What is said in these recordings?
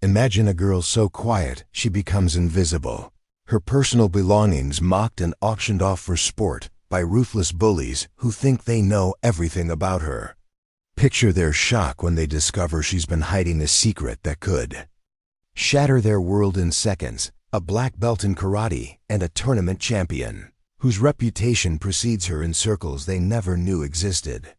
Imagine a girl so quiet she becomes invisible. Her personal belongings mocked and auctioned off for sport by ruthless bullies who think they know everything about her. Picture their shock when they discover she's been hiding a secret that could shatter their world in seconds. A black belt in karate and a tournament champion, whose reputation precedes her in circles they never knew existed.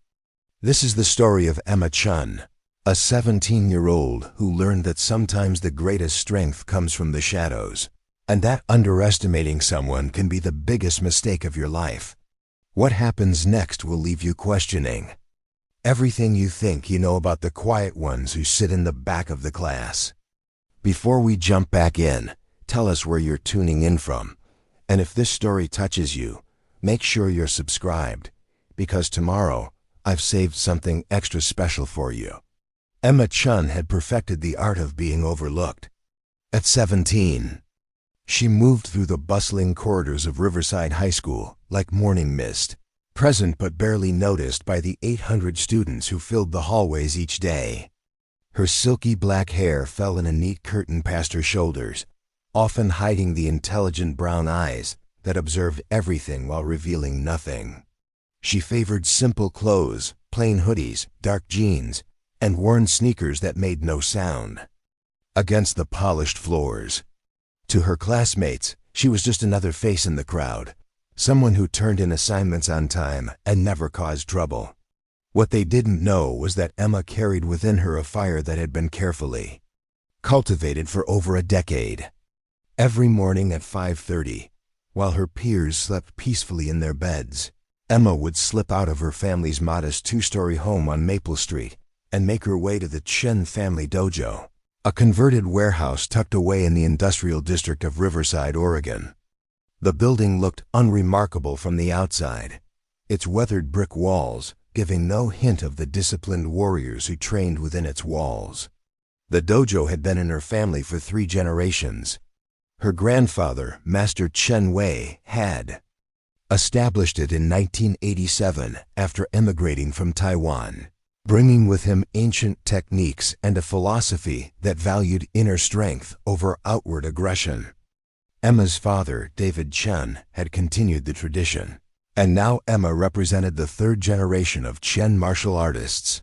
This is the story of Emma Chen, a 17-year-old who learned that sometimes the greatest strength comes from the shadows, and that underestimating someone can be the biggest mistake of your life. What happens next will leave you questioning everything you think you know about the quiet ones who sit in the back of the class. Before we jump back in, tell us where you're tuning in from, and if this story touches you, make sure you're subscribed, because tomorrow I've saved something extra special for you. Emma Chen had perfected the art of being overlooked. At 17, she moved through the bustling corridors of Riverside High School like morning mist, present but barely noticed by the 800 students who filled the hallways each day. Her silky black hair fell in a neat curtain past her shoulders, often hiding the intelligent brown eyes that observed everything while revealing nothing. She favored simple clothes, plain hoodies, dark jeans, and worn sneakers that made no sound against the polished floors. To her classmates, she was just another face in the crowd, someone who turned in assignments on time and never caused trouble. What they didn't know was that Emma carried within her a fire that had been carefully cultivated for over a decade. Every morning at 5:30, while her peers slept peacefully in their beds, Emma would slip out of her family's modest two-story home on Maple Street and make her way to the Chen Family Dojo, a converted warehouse tucked away in the industrial district of Riverside, Oregon. The building looked unremarkable from the outside, its weathered brick walls giving no hint of the disciplined warriors who trained within its walls. The dojo had been in her family for 3 generations. Her grandfather, Master Chen Wei, had established it in 1987 after emigrating from Taiwan, bringing with him ancient techniques and a philosophy that valued inner strength over outward aggression. Emma's father, David Chen, had continued the tradition, and now Emma represented the 3rd generation of Chen martial artists.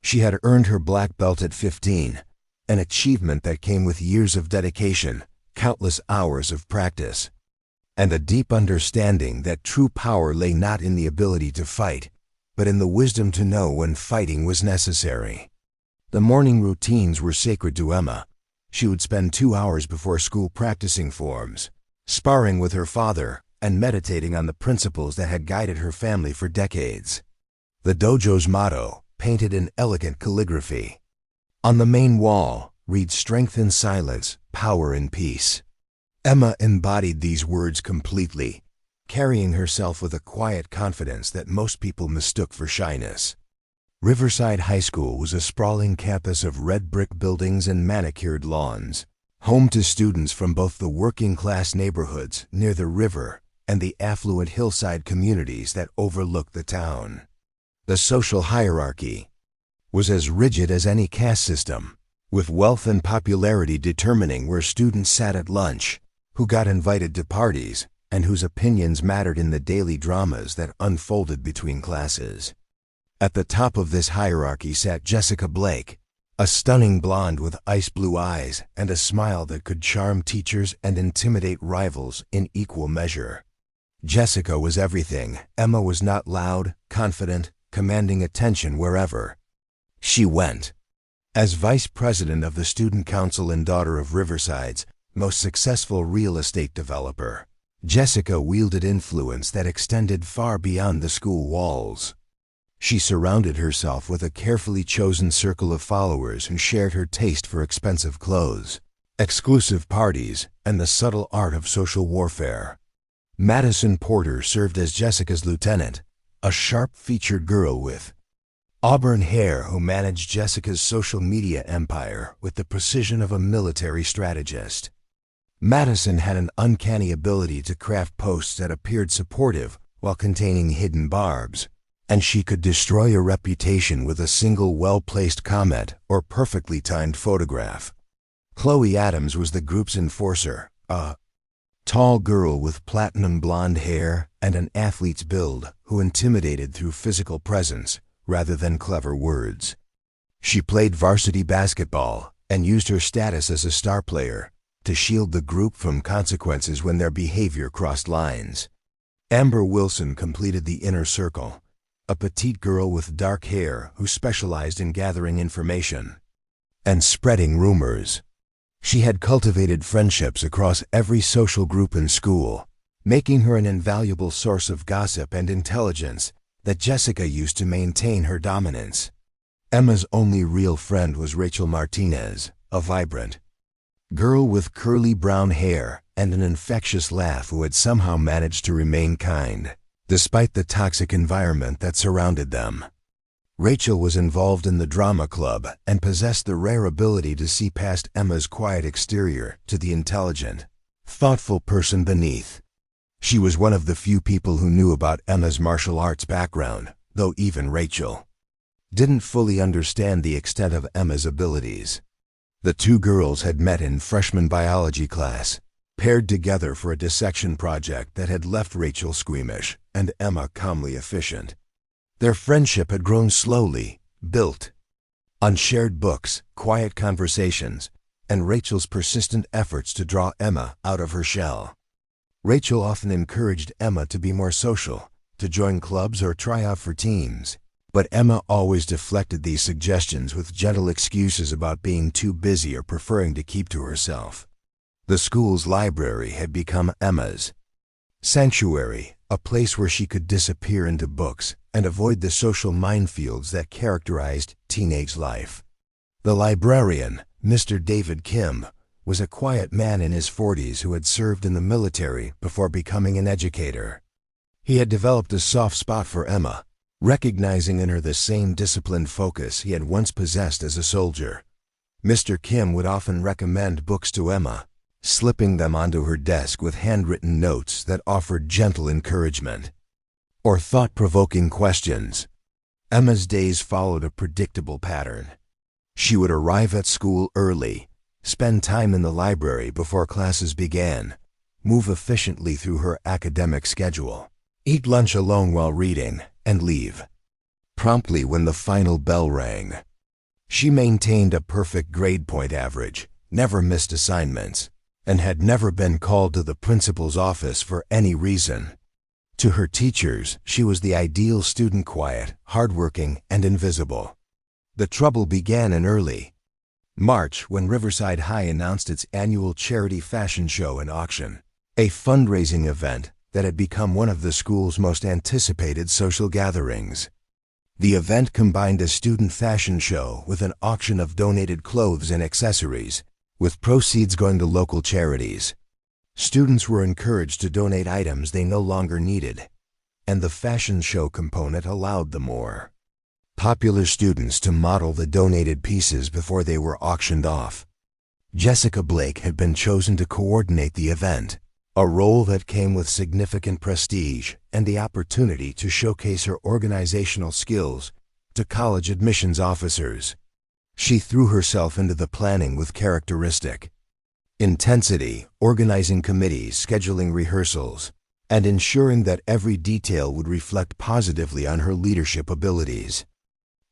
She had earned her black belt at 15, an achievement that came with years of dedication, countless hours of practice, and a deep understanding that true power lay not in the ability to fight, but in the wisdom to know when fighting was necessary. The morning routines were sacred to Emma. She would spend 2 hours before school practicing forms, sparring with her father, and meditating on the principles that had guided her family for decades. The dojo's motto, painted in elegant calligraphy on the main wall, read "Strength in silence, power in peace." Emma embodied these words completely, carrying herself with a quiet confidence that most people mistook for shyness. Riverside High School was a sprawling campus of red brick buildings and manicured lawns, home to students from both the working-class neighborhoods near the river and the affluent hillside communities that overlooked the town. The social hierarchy was as rigid as any caste system, with wealth and popularity determining where students sat at lunch, who got invited to parties, and whose opinions mattered in the daily dramas that unfolded between classes. At the top of this hierarchy sat Jessica Blake, a stunning blonde with ice blue eyes and a smile that could charm teachers and intimidate rivals in equal measure. Jessica was everything. Emma was not loud, confident, commanding attention wherever she went. As vice president of the student council and daughter of Riverside's most successful real estate developer, Jessica wielded influence that extended far beyond the school walls. She surrounded herself with a carefully chosen circle of followers who shared her taste for expensive clothes, exclusive parties, and the subtle art of social warfare. Madison Porter served as Jessica's lieutenant, a sharp-featured girl with auburn hair who managed Jessica's social media empire with the precision of a military strategist. Madison had an uncanny ability to craft posts that appeared supportive while containing hidden barbs, and she could destroy a reputation with a single well-placed comment or perfectly timed photograph. Chloe Adams was the group's enforcer, a tall girl with platinum blonde hair and an athlete's build who intimidated through physical presence rather than clever words. She played varsity basketball and used her status as a star player to shield the group from consequences when their behavior crossed lines. Amber Wilson completed the inner circle, a petite girl with dark hair who specialized in gathering information and spreading rumors. She had cultivated friendships across every social group in school, making her an invaluable source of gossip and intelligence that Jessica used to maintain her dominance. Emma's only real friend was Rachel Martinez, a vibrant girl with curly brown hair and an infectious laugh who had somehow managed to remain kind, despite the toxic environment that surrounded them. Rachel was involved in the drama club and possessed the rare ability to see past Emma's quiet exterior to the intelligent, thoughtful person beneath. She was one of the few people who knew about Emma's martial arts background, though even Rachel didn't fully understand the extent of Emma's abilities. The two girls had met in freshman biology class, paired together for a dissection project that had left Rachel squeamish and Emma calmly efficient. Their friendship had grown slowly, built on shared books, quiet conversations, and Rachel's persistent efforts to draw Emma out of her shell. Rachel often encouraged Emma to be more social, to join clubs or try out for teams, but Emma always deflected these suggestions with gentle excuses about being too busy or preferring to keep to herself. The school's library had become Emma's sanctuary, a place where she could disappear into books and avoid the social minefields that characterized teenage life. The librarian, Mr. David Kim, was a quiet man in his 40s who had served in the military before becoming an educator. He had developed a soft spot for Emma, recognizing in her the same disciplined focus he had once possessed as a soldier. Mr. Kim would often recommend books to Emma, slipping them onto her desk with handwritten notes that offered gentle encouragement or thought-provoking questions. Emma's days followed a predictable pattern. She would arrive at school early, spend time in the library before classes began, move efficiently through her academic schedule, eat lunch alone while reading, and leave promptly when the final bell rang. She maintained a perfect grade point average, never missed assignments, and had never been called to the principal's office for any reason. To her teachers, she was the ideal student, quiet, hardworking, and invisible. The trouble began in early March when Riverside High announced its annual charity fashion show and auction, a fundraising event that had become one of the school's most anticipated social gatherings. The event combined a student fashion show with an auction of donated clothes and accessories, with proceeds going to local charities. Students were encouraged to donate items they no longer needed, and the fashion show component allowed the more popular students to model the donated pieces before they were auctioned off. Jessica Blake had been chosen to coordinate the event, a role that came with significant prestige and the opportunity to showcase her organizational skills to college admissions officers. She threw herself into the planning with characteristic intensity, organizing committees, scheduling rehearsals, and ensuring that every detail would reflect positively on her leadership abilities.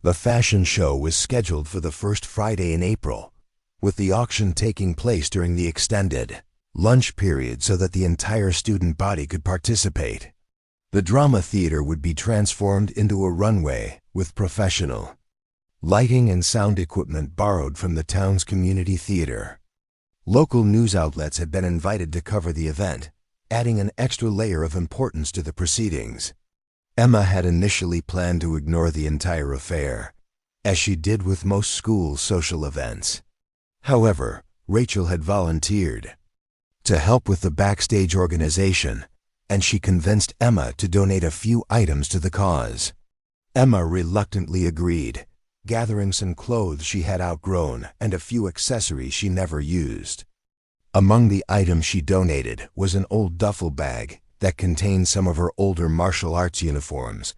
The fashion show was scheduled for the first Friday in April, with the auction taking place during the extended lunch period so that the entire student body could participate. The drama theater would be transformed into a runway with professional lighting and sound equipment borrowed from the town's community theater. Local news outlets had been invited to cover the event, adding an extra layer of importance to the proceedings. Emma had initially planned to ignore the entire affair, as she did with most school social events. However, Rachel had volunteered to help with the backstage organization, and she convinced Emma to donate a few items to the cause. Emma reluctantly agreed, gathering some clothes she had outgrown and a few accessories she never used. Among the items she donated was an old duffel bag that contained some of her older martial arts uniforms,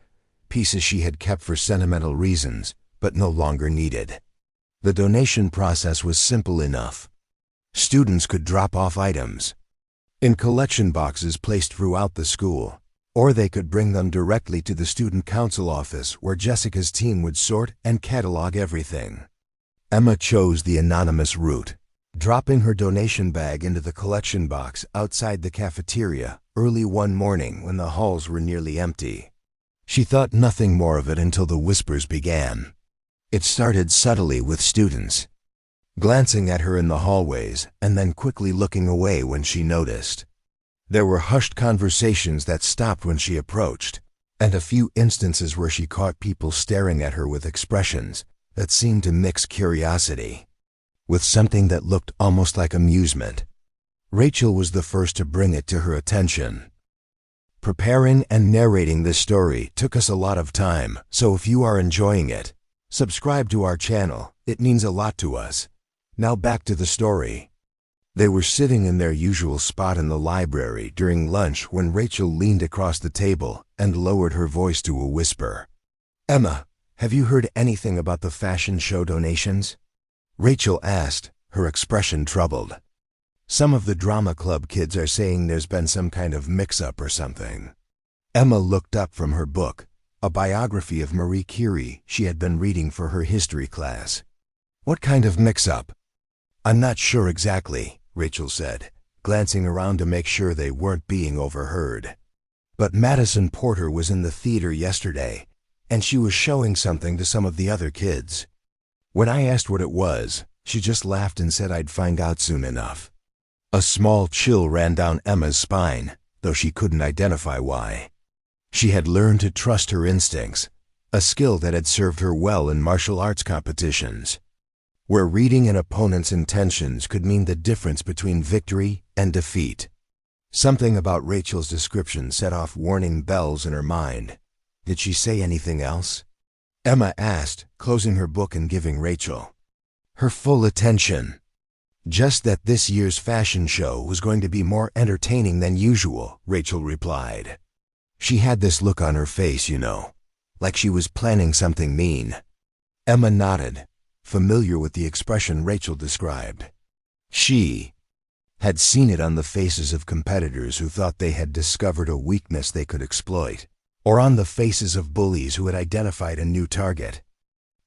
pieces she had kept for sentimental reasons but no longer needed. The donation process was simple enough. Students could drop off items in collection boxes placed throughout the school, or they could bring them directly to the student council office where Jessica's team would sort and catalog everything. Emma chose the anonymous route, dropping her donation bag into the collection box outside the cafeteria early one morning when the halls were nearly empty. She thought nothing more of it until the whispers began. It started subtly with students glancing at her in the hallways and then quickly looking away when she noticed. There were hushed conversations that stopped when she approached, and a few instances where she caught people staring at her with expressions that seemed to mix curiosity with something that looked almost like amusement. Rachel was the first to bring it to her attention. Preparing and narrating this story took us a lot of time, so if you are enjoying it, subscribe to our channel. It means a lot to us. Now back to the story. They were sitting in their usual spot in the library during lunch when Rachel leaned across the table and lowered her voice to a whisper. "Emma, have you heard anything about the fashion show donations?" Rachel asked, her expression troubled. "Some of the drama club kids are saying there's been some kind of mix-up or something." Emma looked up from her book, a biography of Marie Curie she had been reading for her history class. "What kind of mix-up?" "I'm not sure exactly," Rachel said, glancing around to make sure they weren't being overheard. "But Madison Porter was in the theater yesterday, and she was showing something to some of the other kids. When I asked what it was, she just laughed and said I'd find out soon enough." A small chill ran down Emma's spine, though she couldn't identify why. She had learned to trust her instincts, a skill that had served her well in martial arts competitions, where reading an opponent's intentions could mean the difference between victory and defeat. Something about Rachel's description set off warning bells in her mind. Did she say anything else? Emma asked, closing her book and giving Rachel her full attention. "Just that this year's fashion show was going to be more entertaining than usual," Rachel replied. She had this look on her face, like she was planning something mean. Emma nodded, familiar with the expression Rachel described. She had seen it on the faces of competitors who thought they had discovered a weakness they could exploit, or on the faces of bullies who had identified a new target.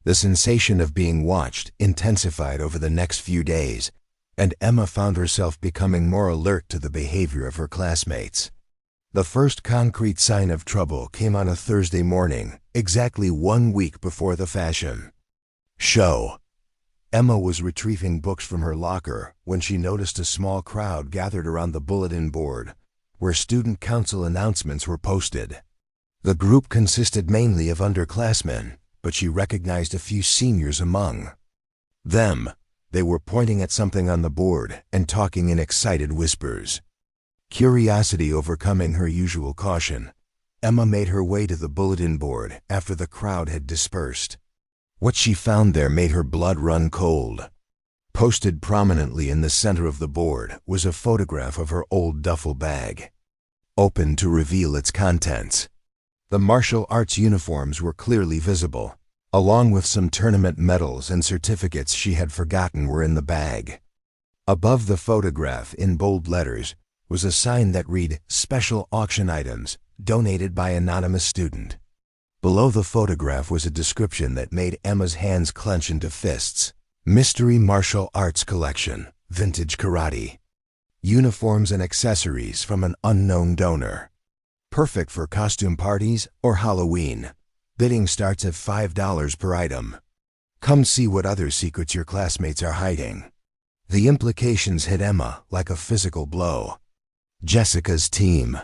The sensation of being watched intensified over the next few days, and Emma found herself becoming more alert to the behavior of her classmates. The first concrete sign of trouble came on a Thursday morning, exactly 1 week before the fashion show. Emma was retrieving books from her locker when she noticed a small crowd gathered around the bulletin board, where student council announcements were posted. The group consisted mainly of underclassmen, but she recognized a few seniors among them. They were pointing at something on the board and talking in excited whispers. Curiosity overcoming her usual caution, Emma made her way to the bulletin board after the crowd had dispersed. What she found there made her blood run cold. Posted prominently in the center of the board was a photograph of her old duffel bag, open to reveal its contents. The martial arts uniforms were clearly visible, along with some tournament medals and certificates she had forgotten were in the bag. Above the photograph, in bold letters, was a sign that read, "Special auction items, donated by anonymous student." Below the photograph was a description that made Emma's hands clench into fists. "Mystery Martial Arts Collection, Vintage Karate. Uniforms and accessories from an unknown donor. Perfect for costume parties or Halloween. Bidding starts at $5 per item. Come see what other secrets your classmates are hiding." The implications hit Emma like a physical blow. Jessica's team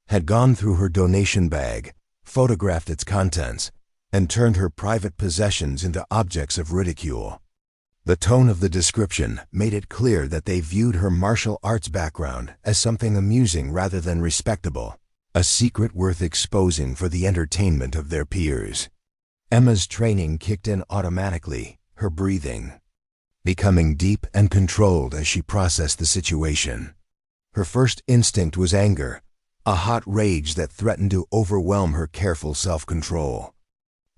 had gone through her donation bag, photographed its contents, and turned her private possessions into objects of ridicule. The tone of the description made it clear that they viewed her martial arts background as something amusing rather than respectable, a secret worth exposing for the entertainment of their peers. Emma's training kicked in automatically, her breathing becoming deep and controlled as she processed the situation. Her first instinct was anger, a hot rage that threatened to overwhelm her careful self-control.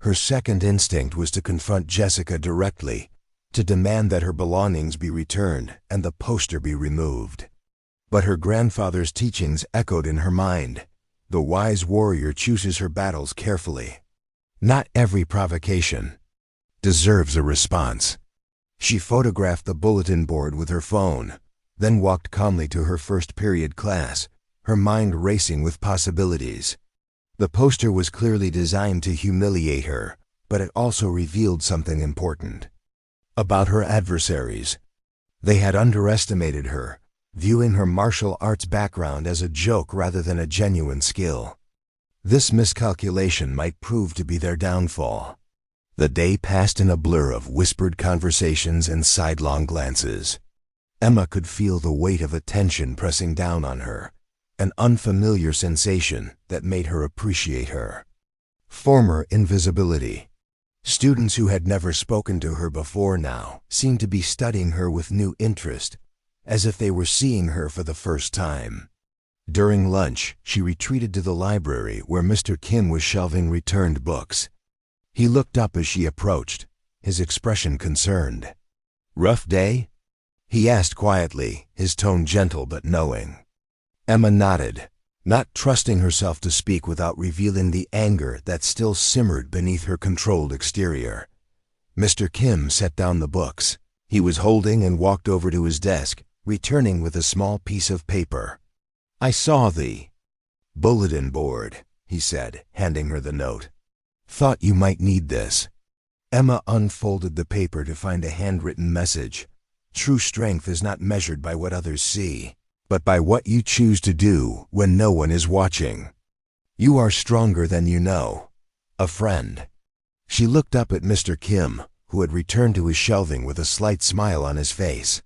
Her second instinct was to confront Jessica directly, to demand that her belongings be returned and the poster be removed. But her grandfather's teachings echoed in her mind. The wise warrior chooses her battles carefully. Not every provocation deserves a response. She photographed the bulletin board with her phone, then walked calmly to her first period class, her mind racing with possibilities. The poster was clearly designed to humiliate her, but it also revealed something important about her adversaries. They had underestimated her, viewing her martial arts background as a joke rather than a genuine skill. This miscalculation might prove to be their downfall. The day passed in a blur of whispered conversations and sidelong glances. Emma could feel the weight of attention pressing down on her, an unfamiliar sensation that made her appreciate her. Former invisibility. Students who had never spoken to her before now seemed to be studying her with new interest, as if they were seeing her for the first time. During lunch, she retreated to the library where Mr. Kim was shelving returned books. He looked up as she approached, his expression concerned. "Rough day?" he asked quietly, his tone gentle but knowing. Emma nodded, not trusting herself to speak without revealing the anger that still simmered beneath her controlled exterior. Mr. Kim set down the books he was holding and walked over to his desk, returning with a small piece of paper. "I saw the bulletin board," he said, handing her the note. "Thought you might need this." Emma unfolded the paper to find a handwritten message. True strength is not measured by what others see, but by what you choose to do when no one is watching. You are stronger than you know. A friend. She looked up at Mr. Kim, who had returned to his shelving with a slight smile on his face.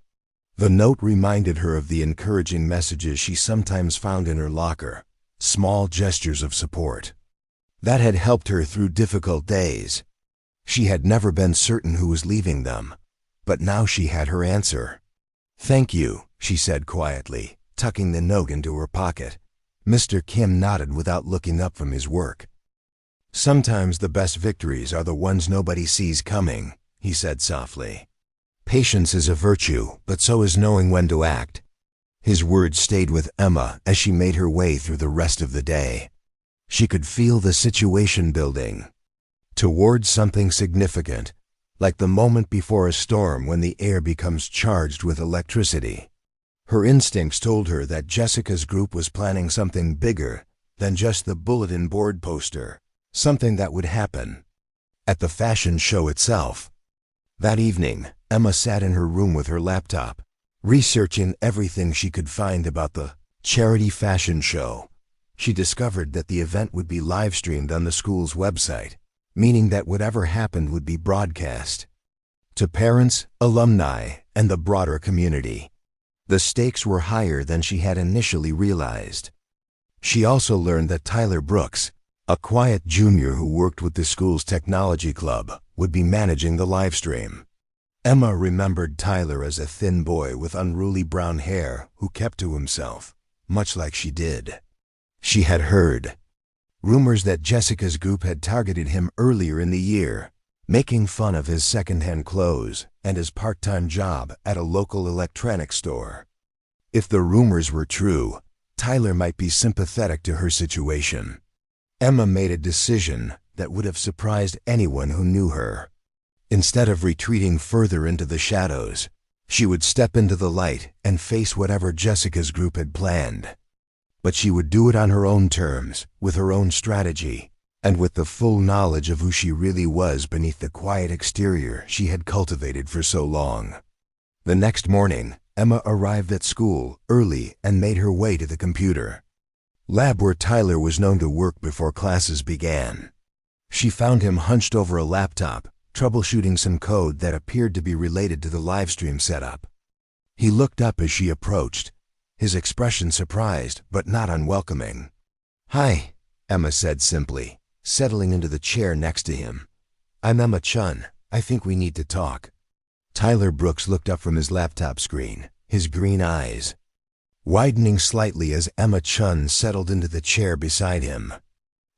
The note reminded her of the encouraging messages she sometimes found in her locker, small gestures of support that had helped her through difficult days. She had never been certain who was leaving them, but now she had her answer. "Thank you," she said quietly, tucking the note into her pocket. Mr. Kim nodded without looking up from his work. "Sometimes the best victories are the ones nobody sees coming," he said softly. "Patience is a virtue, but so is knowing when to act." His words stayed with Emma as she made her way through the rest of the day. She could feel the situation building towards something significant, like the moment before a storm when the air becomes charged with electricity. Her instincts told her that Jessica's group was planning something bigger than just the bulletin board poster, something that would happen at the fashion show itself. That evening, Emma sat in her room with her laptop, researching everything she could find about the charity fashion show. She discovered that the event would be live-streamed on the school's website, meaning that whatever happened would be broadcast to parents, alumni, and the broader community. The stakes were higher than she had initially realized. She also learned that Tyler Brooks, a quiet junior who worked with the school's technology club, would be managing the livestream. Emma remembered Tyler as a thin boy with unruly brown hair who kept to himself, much like she did. She had heard rumors that Jessica's group had targeted him earlier in the year, making fun of his second-hand clothes and his part-time job at a local electronics store. If the rumors were true, Tyler might be sympathetic to her situation. Emma made a decision that would have surprised anyone who knew her. Instead of retreating further into the shadows, she would step into the light and face whatever Jessica's group had planned. But she would do it on her own terms, with her own strategy, and with the full knowledge of who she really was beneath the quiet exterior she had cultivated for so long. The next morning, Emma arrived at school early and made her way to the computer lab where Tyler was known to work before classes began. She found him hunched over a laptop, troubleshooting some code that appeared to be related to the livestream setup. He looked up as she approached, his expression surprised but not unwelcoming. "Hi," Emma said simply, settling into the chair next to him. "I'm Emma Chen. I think we need to talk." Tyler Brooks looked up from his laptop screen, his green eyes widening slightly as Emma Chen settled into the chair beside him.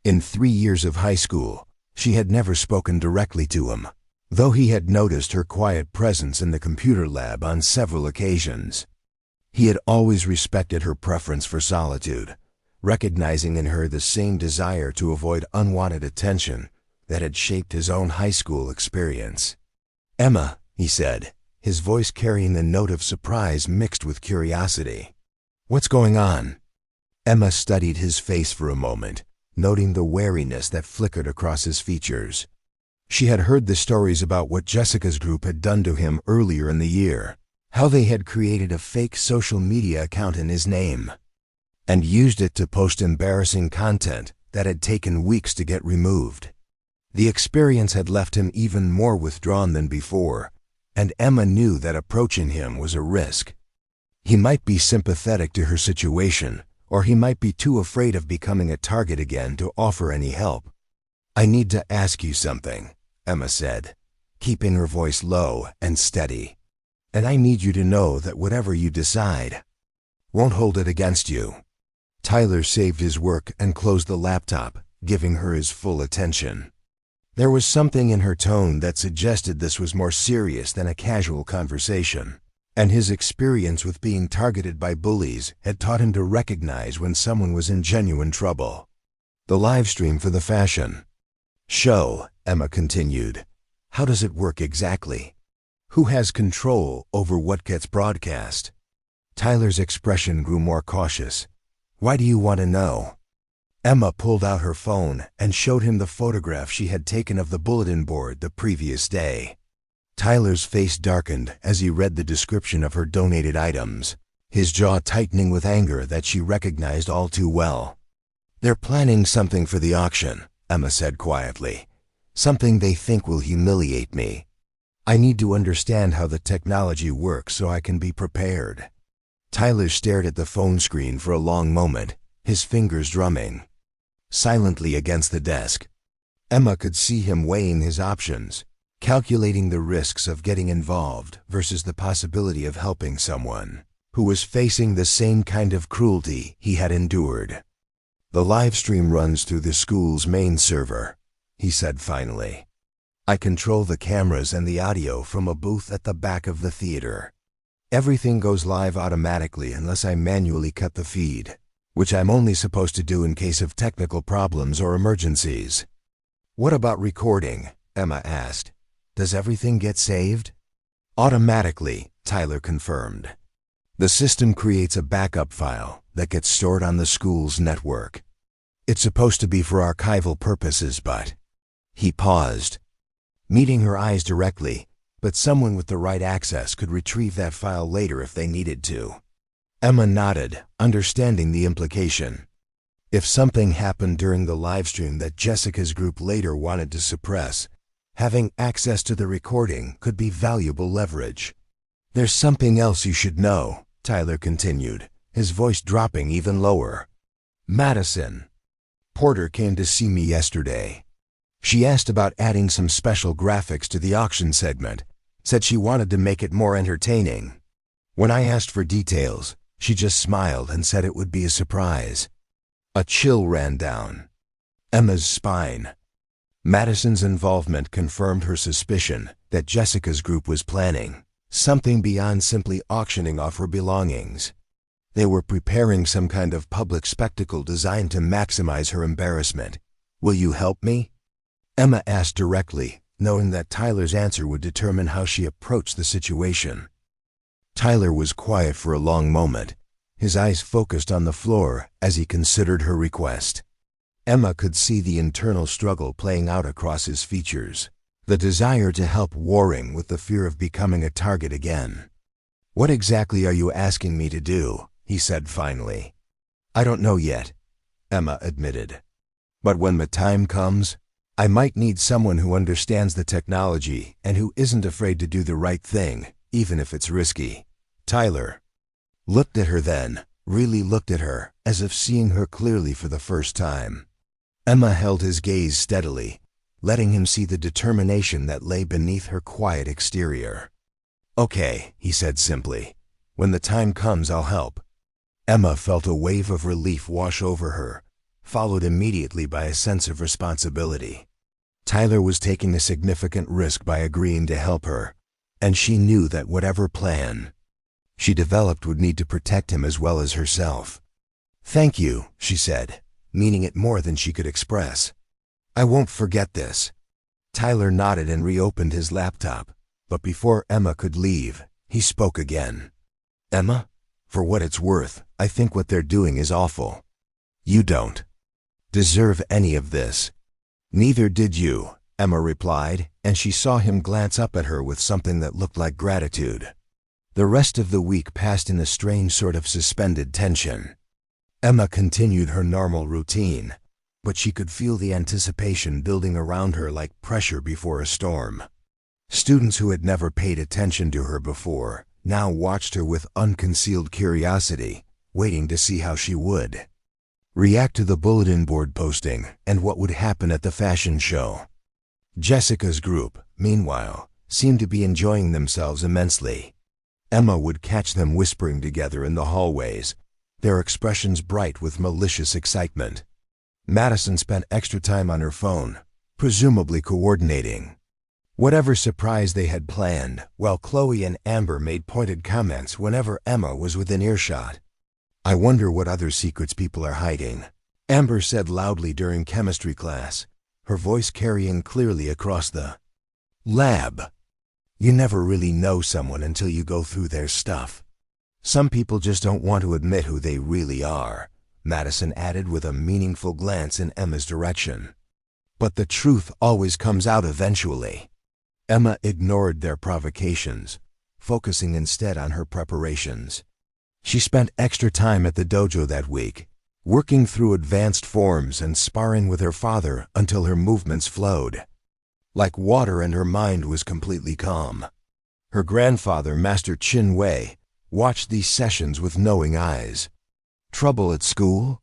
In 3 years of high school, she had never spoken directly to him, though he had noticed her quiet presence in the computer lab on several occasions. He had always respected her preference for solitude, recognizing in her the same desire to avoid unwanted attention that had shaped his own high school experience. "Emma," he said, his voice carrying a note of surprise mixed with curiosity. "What's going on?" Emma studied his face for a moment, noting the wariness that flickered across his features. She had heard the stories about what Jessica's group had done to him earlier in the year, how they had created a fake social media account in his name and used it to post embarrassing content that had taken weeks to get removed. The experience had left him even more withdrawn than before, and Emma knew that approaching him was a risk. He might be sympathetic to her situation, or he might be too afraid of becoming a target again to offer any help. "I need to ask you something," Emma said, keeping her voice low and steady. "And I need you to know that whatever you decide, won't hold it against you." Tyler saved his work and closed the laptop, giving her his full attention. There was something in her tone that suggested this was more serious than a casual conversation, and his experience with being targeted by bullies had taught him to recognize when someone was in genuine trouble. "The live stream for the fashion show," Emma continued. "How does it work exactly? Who has control over what gets broadcast?" Tyler's expression grew more cautious. "Why do you want to know?" Emma pulled out her phone and showed him the photograph she had taken of the bulletin board the previous day. Tyler's face darkened as he read the description of her donated items, his jaw tightening with anger that she recognized all too well. "They're planning something for the auction," Emma said quietly. "Something they think will humiliate me. I need to understand how the technology works so I can be prepared." Tyler stared at the phone screen for a long moment, his fingers drumming silently against the desk. Emma could see him weighing his options, calculating the risks of getting involved versus the possibility of helping someone who was facing the same kind of cruelty he had endured. "The live stream runs through the school's main server," he said finally. "I control the cameras and the audio from a booth at the back of the theater. Everything goes live automatically unless I manually cut the feed, which I'm only supposed to do in case of technical problems or emergencies." "What about recording?" Emma asked. "Does everything get saved?" "Automatically," Tyler confirmed. "The system creates a backup file that gets stored on the school's network. It's supposed to be for archival purposes, but—" He paused, meeting her eyes directly, but someone with the right access could retrieve that file later if they needed to. Emma nodded, understanding the implication. If something happened during the livestream that Jessica's group later wanted to suppress, having access to the recording could be valuable leverage. "There's something else you should know," Tyler continued, his voice dropping even lower. "Madison Porter came to see me yesterday. She asked about adding some special graphics to the auction segment, said she wanted to make it more entertaining. When I asked for details, she just smiled and said it would be a surprise." A chill ran down Emma's spine. Madison's involvement confirmed her suspicion that Jessica's group was planning something beyond simply auctioning off her belongings. They were preparing some kind of public spectacle designed to maximize her embarrassment. "Will you help me?" Emma asked directly, knowing that Tyler's answer would determine how she approached the situation. Tyler was quiet for a long moment, his eyes focused on the floor as he considered her request. Emma could see the internal struggle playing out across his features, the desire to help warring with the fear of becoming a target again. "What exactly are you asking me to do?" he said finally. "I don't know yet," Emma admitted. "But when the time comes, I might need someone who understands the technology and who isn't afraid to do the right thing, even if it's risky." Tyler looked at her then, really looked at her, as if seeing her clearly for the first time. Emma held his gaze steadily, letting him see the determination that lay beneath her quiet exterior. "Okay," he said simply. "When the time comes, I'll help." Emma felt a wave of relief wash over her, followed immediately by a sense of responsibility. Tyler was taking a significant risk by agreeing to help her, and she knew that whatever plan she developed would need to protect him as well as herself. "Thank you," she said, meaning it more than she could express. "I won't forget this." Tyler nodded and reopened his laptop, but before Emma could leave, he spoke again. "Emma, for what it's worth, I think what they're doing is awful. You don't deserve any of this." "Neither did you," Emma replied, and she saw him glance up at her with something that looked like gratitude. The rest of the week passed in a strange sort of suspended tension. Emma continued her normal routine, but she could feel the anticipation building around her like pressure before a storm. Students who had never paid attention to her before now watched her with unconcealed curiosity, waiting to see how she would react to the bulletin board posting and what would happen at the fashion show. Jessica's group, meanwhile, seemed to be enjoying themselves immensely. Emma would catch them whispering together in the hallways, their expressions bright with malicious excitement. Madison spent extra time on her phone, presumably coordinating whatever surprise they had planned, while Chloe and Amber made pointed comments whenever Emma was within earshot. "I wonder what other secrets people are hiding," Amber said loudly during chemistry class, her voice carrying clearly across the lab. "You never really know someone until you go through their stuff. Some people just don't want to admit who they really are," Madison added with a meaningful glance in Emma's direction. "But the truth always comes out eventually." Emma ignored their provocations, focusing instead on her preparations. She spent extra time at the dojo that week, working through advanced forms and sparring with her father until her movements flowed like water and her mind was completely calm. Her grandfather, Master Chin Wei, watched these sessions with knowing eyes. "Trouble at school?"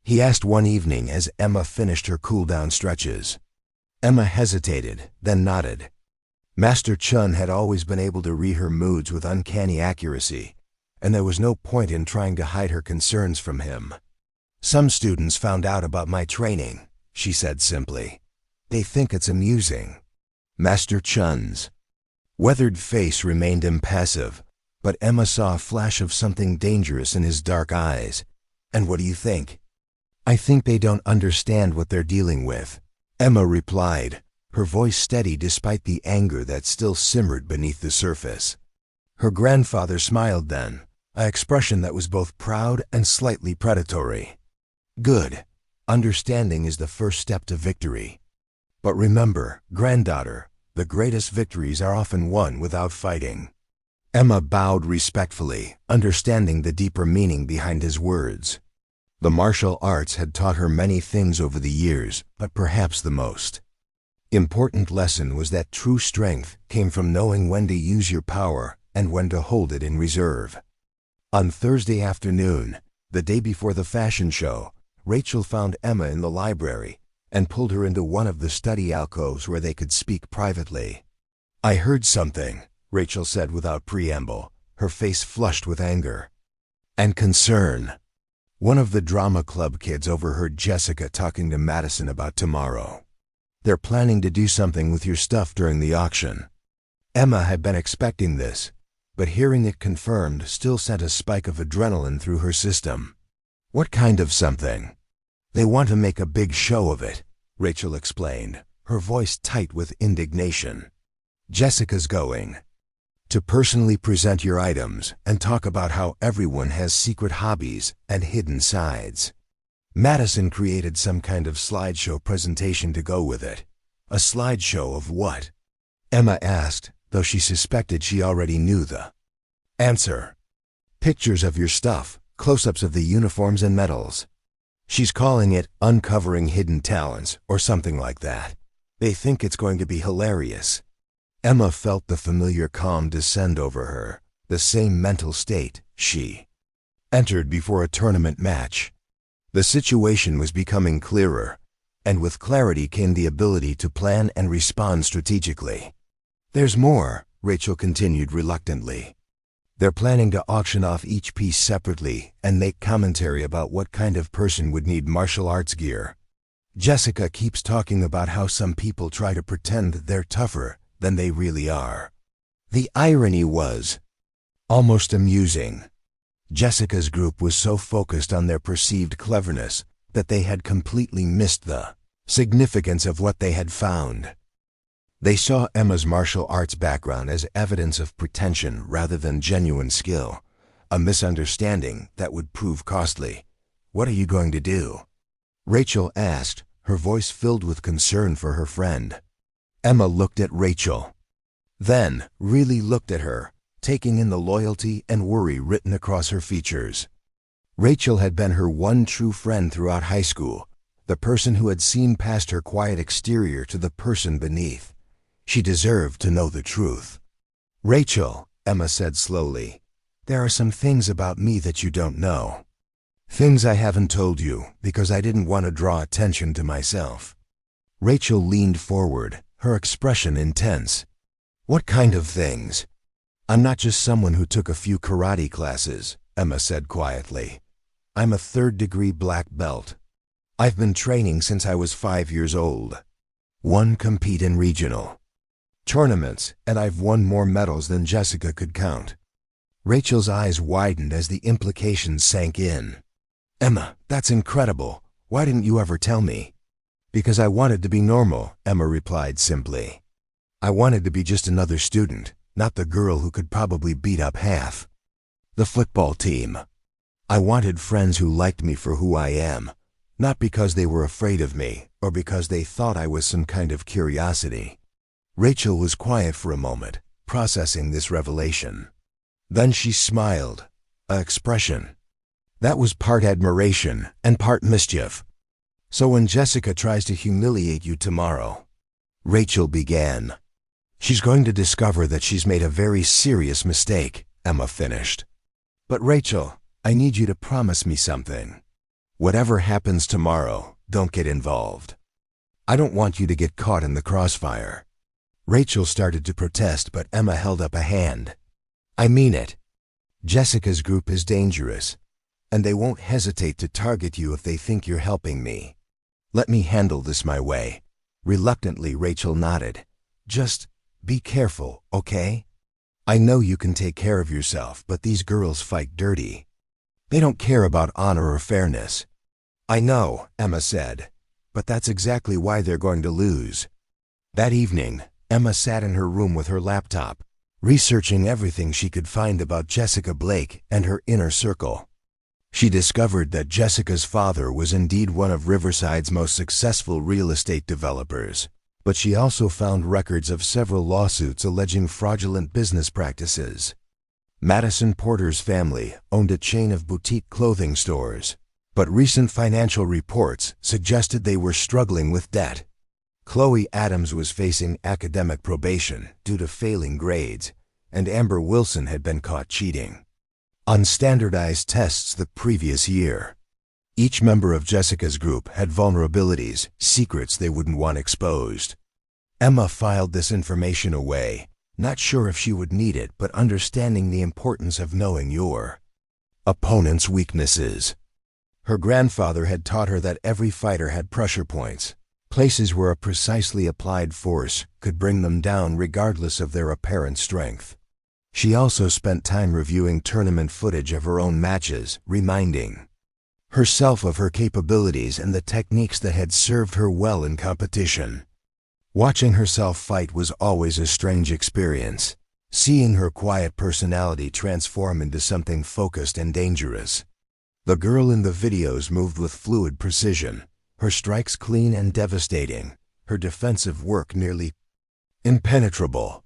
he asked one evening as Emma finished her cool-down stretches. Emma hesitated, then nodded. Master Chun had always been able to read her moods with uncanny accuracy, and there was no point in trying to hide her concerns from him. "Some students found out about my training," she said simply. "They think it's amusing." Master Chun's weathered face remained impassive, but Emma saw a flash of something dangerous in his dark eyes. "And what do you think?" "I think they don't understand what they're dealing with," Emma replied, her voice steady despite the anger that still simmered beneath the surface. Her grandfather smiled then, an expression that was both proud and slightly predatory. "Good. Understanding is the first step to victory. But remember, granddaughter, the greatest victories are often won without fighting." Emma bowed respectfully, understanding the deeper meaning behind his words. The martial arts had taught her many things over the years, but perhaps the most important lesson was that true strength came from knowing when to use your power and when to hold it in reserve. On Thursday afternoon, the day before the fashion show, Rachel found Emma in the library and pulled her into one of the study alcoves where they could speak privately. "I heard something," Rachel said without preamble, her face flushed with anger and concern. One of the drama club kids overheard Jessica talking to Madison about tomorrow. "They're planning to do something with your stuff during the auction." Emma had been expecting this, but hearing it confirmed still sent a spike of adrenaline through her system. "What kind of something?" "They want to make a big show of it," Rachel explained, her voice tight with indignation. "Jessica's going to personally present your items and talk about how everyone has secret hobbies and hidden sides." Madison created some kind of slideshow presentation to go with it. "A slideshow of what?" Emma asked, though she suspected she already knew the answer. "Pictures of your stuff, close-ups of the uniforms and medals. She's calling it Uncovering Hidden Talents or something like that. They think it's going to be hilarious." Emma felt the familiar calm descend over her, the same mental state she entered before a tournament match. The situation was becoming clearer, and with clarity came the ability to plan and respond strategically. "There's more," Rachel continued reluctantly. "They're planning to auction off each piece separately and make commentary about what kind of person would need martial arts gear. Jessica keeps talking about how some people try to pretend that they're tougher than they really are. The irony was almost amusing. Jessica's group was so focused on their perceived cleverness that they had completely missed the significance of what they had found. They saw Emma's martial arts background as evidence of pretension rather than genuine skill, a misunderstanding that would prove costly. "What are you going to do?" Rachel asked, her voice filled with concern for her friend. Emma looked at Rachel, then really looked at her, taking in the loyalty and worry written across her features. Rachel had been her one true friend throughout high school, the person who had seen past her quiet exterior to the person beneath. She deserved to know the truth. "Rachel," Emma said slowly, "there are some things about me that you don't know. Things I haven't told you because I didn't want to draw attention to myself." Rachel leaned forward, her expression intense. "What kind of things?" "I'm not just someone who took a few karate classes," Emma said quietly. "I'm a third-degree black belt. I've been training since I was 5 years old. Won compete in regional tournaments, and I've won more medals than Jessica could count." Rachel's eyes widened as the implications sank in. "Emma, that's incredible. Why didn't you ever tell me?" "Because I wanted to be normal," Emma replied simply. "I wanted to be just another student, not the girl who could probably beat up half the football team. I wanted friends who liked me for who I am, not because they were afraid of me or because they thought I was some kind of curiosity." Rachel was quiet for a moment, processing this revelation. Then she smiled, an expression that was part admiration and part mischief. "So when Jessica tries to humiliate you tomorrow," Rachel began, "she's going to discover that she's made a very serious mistake," Emma finished. "But Rachel, I need you to promise me something. Whatever happens tomorrow, don't get involved. I don't want you to get caught in the crossfire." Rachel started to protest, but Emma held up a hand. "I mean it. Jessica's group is dangerous, and they won't hesitate to target you if they think you're helping me. Let me handle this my way." Reluctantly, Rachel nodded. "Just be careful, okay? I know you can take care of yourself, but these girls fight dirty. They don't care about honor or fairness." "I know," Emma said, "but that's exactly why they're going to lose." That evening, Emma sat in her room with her laptop, researching everything she could find about Jessica Blake and her inner circle. She discovered that Jessica's father was indeed one of Riverside's most successful real estate developers, but she also found records of several lawsuits alleging fraudulent business practices. Madison Porter's family owned a chain of boutique clothing stores, but recent financial reports suggested they were struggling with debt. Chloe Adams was facing academic probation due to failing grades, and Amber Wilson had been caught cheating on standardized tests the previous year. Each member of Jessica's group had vulnerabilities, secrets they wouldn't want exposed. Emma filed this information away, not sure if she would need it, but understanding the importance of knowing your opponent's weaknesses. Her grandfather had taught her that every fighter had pressure points, places where a precisely applied force could bring them down regardless of their apparent strength. She also spent time reviewing tournament footage of her own matches, reminding herself of her capabilities and the techniques that had served her well in competition. Watching herself fight was always a strange experience, seeing her quiet personality transform into something focused and dangerous. The girl in the videos moved with fluid precision, her strikes clean and devastating, her defensive work nearly impenetrable.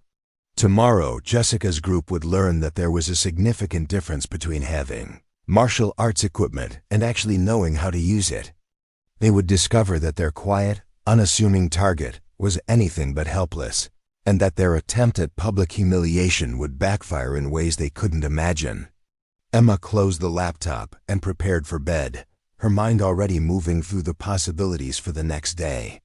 Tomorrow, Jessica's group would learn that there was a significant difference between having martial arts equipment and actually knowing how to use it. They would discover that their quiet, unassuming target was anything but helpless, and that their attempt at public humiliation would backfire in ways they couldn't imagine. Emma closed the laptop and prepared for bed, her mind already moving through the possibilities for the next day.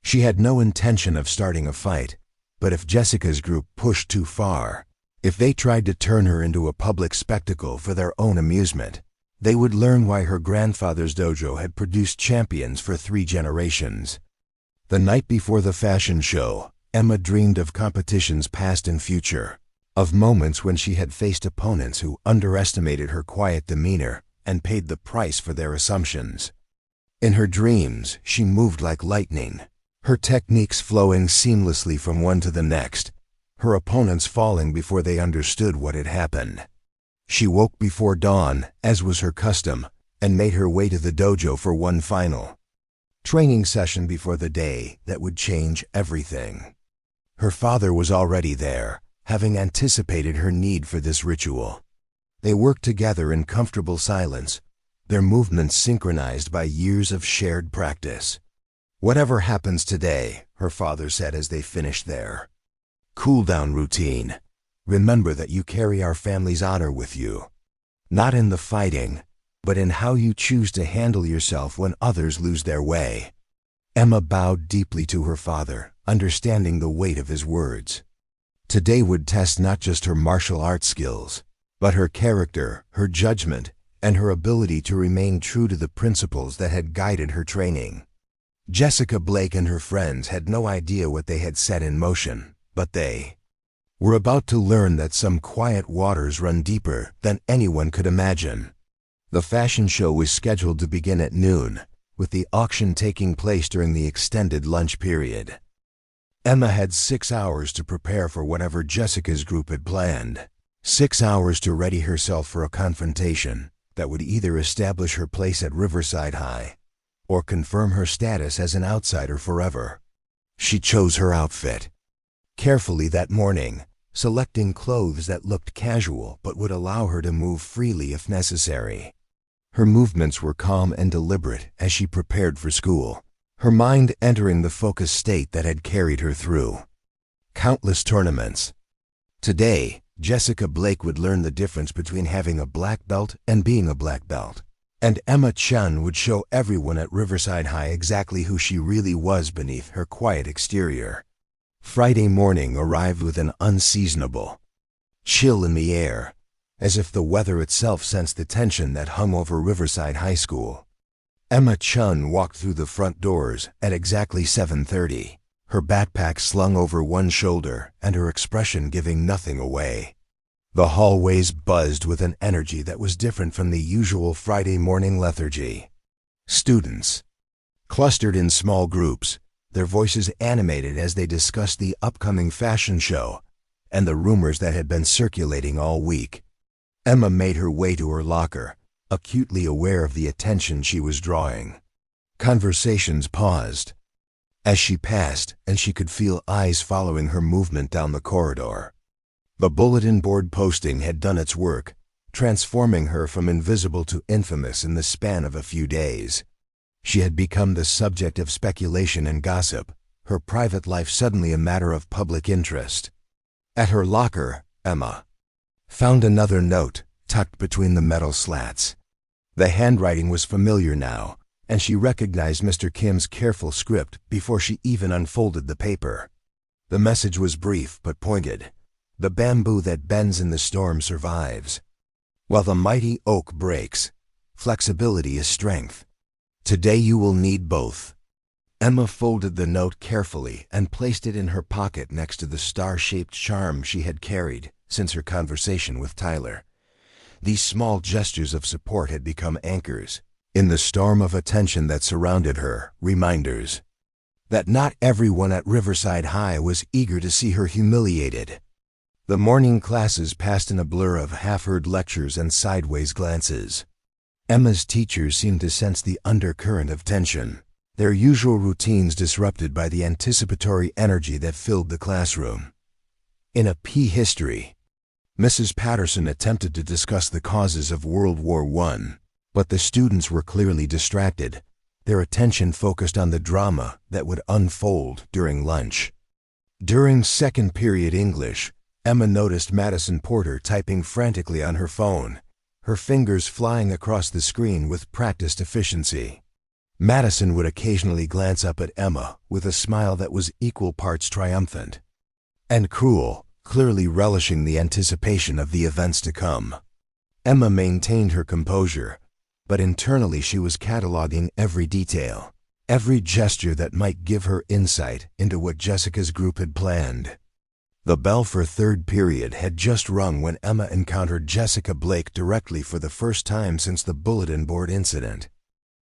She had no intention of starting a fight, but if Jessica's group pushed too far, if they tried to turn her into a public spectacle for their own amusement, They would learn why her grandfather's dojo had produced champions for 3 generations. The night before the fashion show, Emma dreamed of competitions past and future, of moments when she had faced opponents who underestimated her quiet demeanor and paid the price for their assumptions. In her dreams, she moved like lightning, her techniques flowing seamlessly from one to the next, her opponents falling before they understood what had happened. She woke before dawn, as was her custom, and made her way to the dojo for one final training session before the day that would change everything. Her father was already there, having anticipated her need for this ritual. They worked together in comfortable silence, their movements synchronized by years of shared practice. "Whatever happens today," her father said as they finished their cool-down routine, "remember that you carry our family's honor with you. Not in the fighting, but in how you choose to handle yourself when others lose their way." Emma bowed deeply to her father, understanding the weight of his words. Today would test not just her martial arts skills, but her character, her judgment, and her ability to remain true to the principles that had guided her training. Jessica Blake and her friends had no idea what they had set in motion, but they were about to learn that some quiet waters run deeper than anyone could imagine. The fashion show was scheduled to begin at noon, with the auction taking place during the extended lunch period. Emma had 6 hours to prepare for whatever Jessica's group had planned. 6 hours to ready herself for a confrontation that would either establish her place at Riverside High or confirm her status as an outsider forever. She chose her outfit carefully that morning, selecting clothes that looked casual but would allow her to move freely if necessary. Her movements were calm and deliberate as she prepared for school, her mind entering the focused state that had carried her through countless tournaments. Today, Jessica Blake would learn the difference between having a black belt and being a black belt, and Emma Chen would show everyone at Riverside High exactly who she really was beneath her quiet exterior. Friday morning arrived with an unseasonable chill in the air, as if the weather itself sensed the tension that hung over Riverside High School. Emma Chen walked through the front doors at exactly 7:30, her backpack slung over one shoulder and her expression giving nothing away. The hallways buzzed with an energy that was different from the usual Friday morning lethargy. Students clustered in small groups, their voices animated as they discussed the upcoming fashion show and the rumors that had been circulating all week. Emma made her way to her locker, acutely aware of the attention she was drawing. Conversations paused as she passed, and she could feel eyes following her movement down the corridor. The bulletin board posting had done its work, transforming her from invisible to infamous in the span of a few days. She had become the subject of speculation and gossip, her private life suddenly a matter of public interest. At her locker, Emma found another note tucked between the metal slats. The handwriting was familiar now, and she recognized Mr. Kim's careful script before she even unfolded the paper. The message was brief but pointed. "The bamboo that bends in the storm survives. While the mighty oak breaks, flexibility is strength. Today you will need both." Emma folded the note carefully and placed it in her pocket next to the star-shaped charm she had carried since her conversation with Tyler. These small gestures of support had become anchors in the storm of attention that surrounded her, reminders that not everyone at Riverside High was eager to see her humiliated. The morning classes passed in a blur of half-heard lectures and sideways glances. Emma's teachers seemed to sense the undercurrent of tension, their usual routines disrupted by the anticipatory energy that filled the classroom. In a P history, Mrs. Patterson attempted to discuss the causes of World War I, but the students were clearly distracted, their attention focused on the drama that would unfold during lunch. During second period English, Emma noticed Madison Porter typing frantically on her phone, her fingers flying across the screen with practiced efficiency. Madison would occasionally glance up at Emma with a smile that was equal parts triumphant and cruel, clearly relishing the anticipation of the events to come. Emma maintained her composure, but internally she was cataloging every detail, every gesture that might give her insight into what Jessica's group had planned. The bell for third period had just rung when Emma encountered Jessica Blake directly for the first time since the bulletin board incident.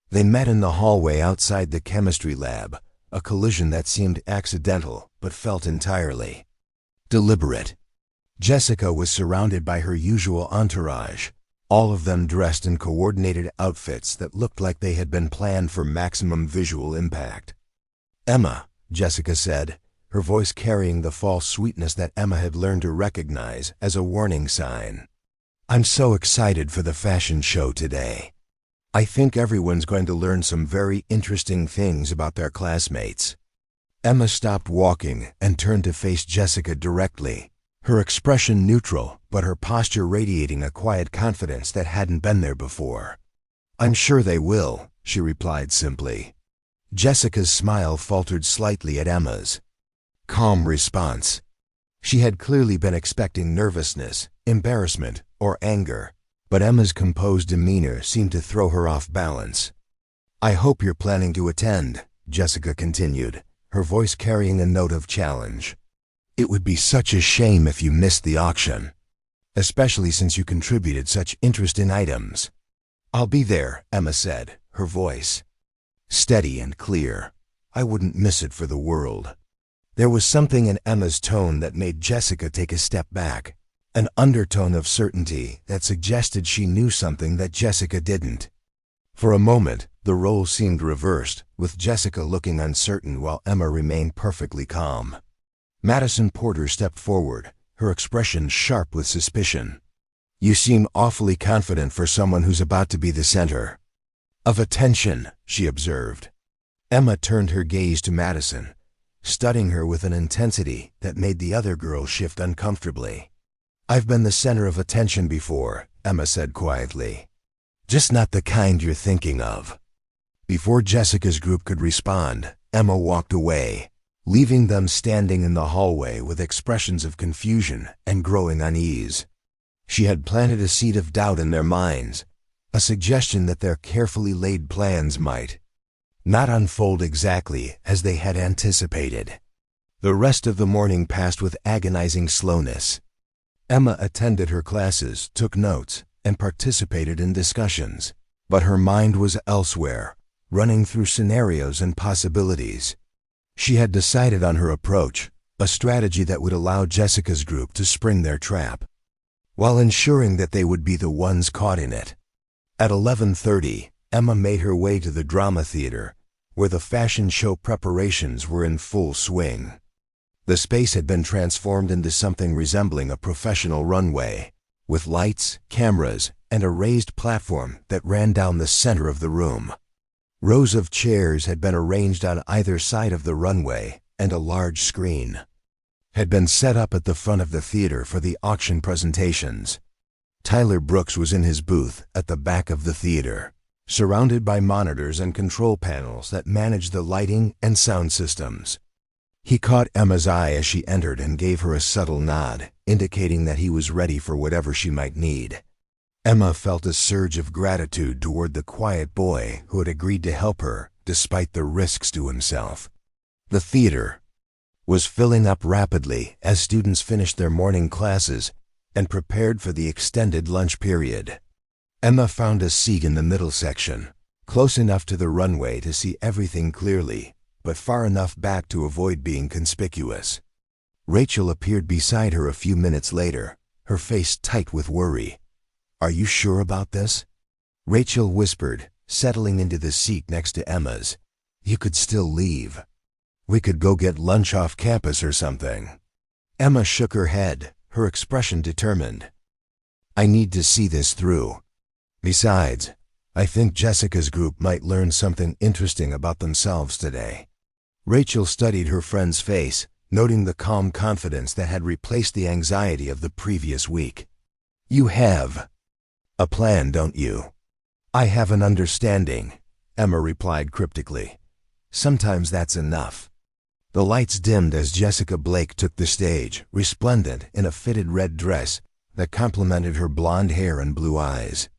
They met in the hallway outside the chemistry lab, a collision that seemed accidental but felt entirely deliberate. Jessica was surrounded by her usual entourage, all of them dressed in coordinated outfits that looked like they had been planned for maximum visual impact. "Emma," Jessica said, her voice carrying the false sweetness that Emma had learned to recognize as a warning sign. "I'm so excited for the fashion show today. I think everyone's going to learn some very interesting things about their classmates." Emma stopped walking and turned to face Jessica directly, her expression neutral, but her posture radiating a quiet confidence that hadn't been there before. "I'm sure they will," she replied simply. Jessica's smile faltered slightly at Emma's calm response. She had clearly been expecting nervousness, embarrassment, or anger, but Emma's composed demeanor seemed to throw her off balance. "I hope you're planning to attend," Jessica continued, her voice carrying a note of challenge. "It would be such a shame if you missed the auction, especially since you contributed such interesting items." "I'll be there," Emma said, her voice steady and clear. "I wouldn't miss it for the world." There was something in Emma's tone that made Jessica take a step back, an undertone of certainty that suggested she knew something that Jessica didn't. For a moment, the role seemed reversed, with Jessica looking uncertain while Emma remained perfectly calm. Madison Porter stepped forward, her expression sharp with suspicion. "You seem awfully confident for someone who's about to be the center of attention," she observed. Emma turned her gaze to Madison, studying her with an intensity that made the other girl shift uncomfortably. "I've been the center of attention before," Emma said quietly. "Just not the kind you're thinking of." Before Jessica's group could respond, Emma walked away, leaving them standing in the hallway with expressions of confusion and growing unease. She had planted a seed of doubt in their minds, a suggestion that their carefully laid plans might not unfold exactly as they had anticipated. The rest of the morning passed with agonizing slowness. Emma attended her classes, took notes, and participated in discussions, but her mind was elsewhere, running through scenarios and possibilities. She had decided on her approach, a strategy that would allow Jessica's group to spring their trap, while ensuring that they would be the ones caught in it. At 11:30, Emma made her way to the drama theater, where the fashion show preparations were in full swing. The space had been transformed into something resembling a professional runway, with lights, cameras, and a raised platform that ran down the center of the room. Rows of chairs had been arranged on either side of the runway, and a large screen had been set up at the front of the theater for the auction presentations. Tyler Brooks was in his booth at the back of the theater, surrounded by monitors and control panels that managed the lighting and sound systems. He caught Emma's eye as she entered and gave her a subtle nod, indicating that he was ready for whatever she might need. Emma felt a surge of gratitude toward the quiet boy who had agreed to help her despite the risks to himself. The theater was filling up rapidly as students finished their morning classes and prepared for the extended lunch period. Emma found a seat in the middle section, close enough to the runway to see everything clearly, but far enough back to avoid being conspicuous. Rachel appeared beside her a few minutes later, her face tight with worry. "Are you sure about this?" Rachel whispered, settling into the seat next to Emma's. "You could still leave. We could go get lunch off campus or something." Emma shook her head, her expression determined. "I need to see this through. Besides, I think Jessica's group might learn something interesting about themselves today." Rachel studied her friend's face, noting the calm confidence that had replaced the anxiety of the previous week. "You have a plan, don't you?" "I have an understanding," Emma replied cryptically. "Sometimes that's enough." The lights dimmed as Jessica Blake took the stage, resplendent in a fitted red dress that complemented her blonde hair and blue eyes.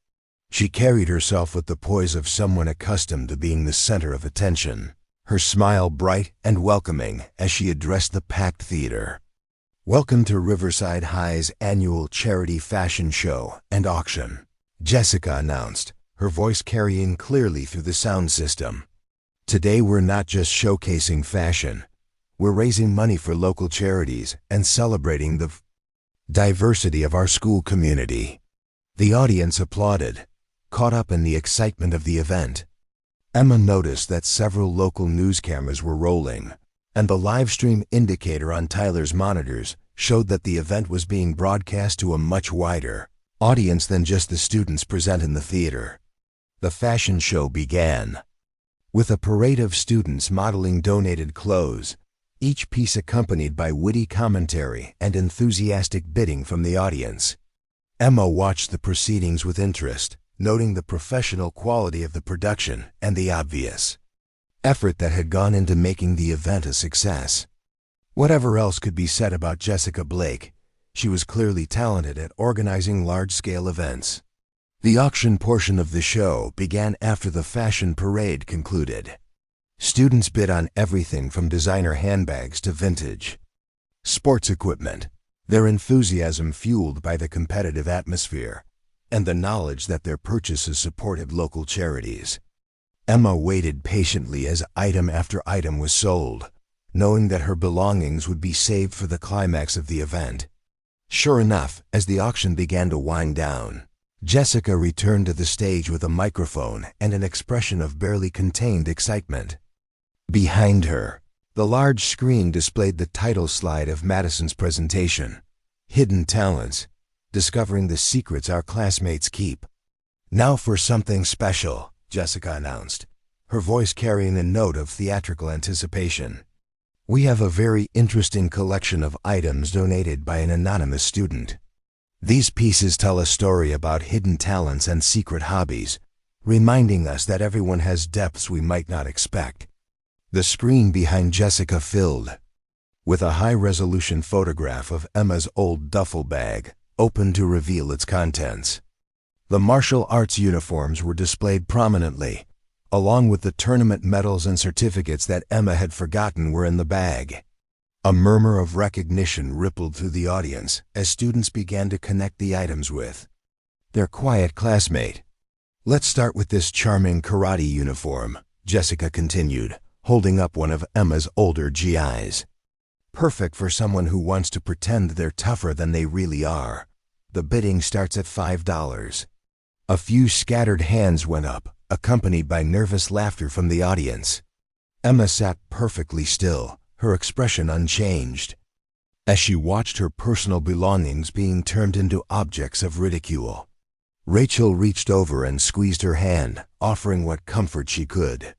She carried herself with the poise of someone accustomed to being the center of attention, her smile bright and welcoming as she addressed the packed theater. "Welcome to Riverside High's annual charity fashion show and auction," Jessica announced, her voice carrying clearly through the sound system. "Today we're not just showcasing fashion, we're raising money for local charities and celebrating the diversity of our school community." The audience applauded, caught up in the excitement of the event. Emma noticed that several local news cameras were rolling, and the live stream indicator on Tyler's monitors showed that the event was being broadcast to a much wider audience than just the students present in the theater. The fashion show began with a parade of students modeling donated clothes, each piece accompanied by witty commentary and enthusiastic bidding from the audience. Emma watched the proceedings with interest, noting the professional quality of the production and the obvious effort that had gone into making the event a success. Whatever else could be said about Jessica Blake, she was clearly talented at organizing large-scale events. The auction portion of the show began after the fashion parade concluded. Students bid on everything from designer handbags to vintage sports equipment, their enthusiasm fueled by the competitive atmosphere and the knowledge that their purchases supported local charities. Emma waited patiently as item after item was sold, knowing that her belongings would be saved for the climax of the event. Sure enough, as the auction began to wind down, Jessica returned to the stage with a microphone and an expression of barely contained excitement. Behind her, the large screen displayed the title slide of Madison's presentation, "Hidden Talents: Discovering the Secrets Our Classmates Keep." "Now for something special," Jessica announced, her voice carrying a note of theatrical anticipation. "We have a very interesting collection of items donated by an anonymous student. These pieces tell a story about hidden talents and secret hobbies, reminding us that everyone has depths we might not expect." The screen behind Jessica filled with a high-resolution photograph of Emma's old duffel bag, open to reveal its contents. The martial arts uniforms were displayed prominently, along with the tournament medals and certificates that Emma had forgotten were in the bag. A murmur of recognition rippled through the audience as students began to connect the items with their quiet classmate. "Let's start with this charming karate uniform," Jessica continued, holding up one of Emma's older GIs. "Perfect for someone who wants to pretend they're tougher than they really are. The bidding starts at $5. A few scattered hands went up, accompanied by nervous laughter from the audience. Emma sat perfectly still, her expression unchanged, as she watched her personal belongings being turned into objects of ridicule. Rachel reached over and squeezed her hand, offering what comfort she could.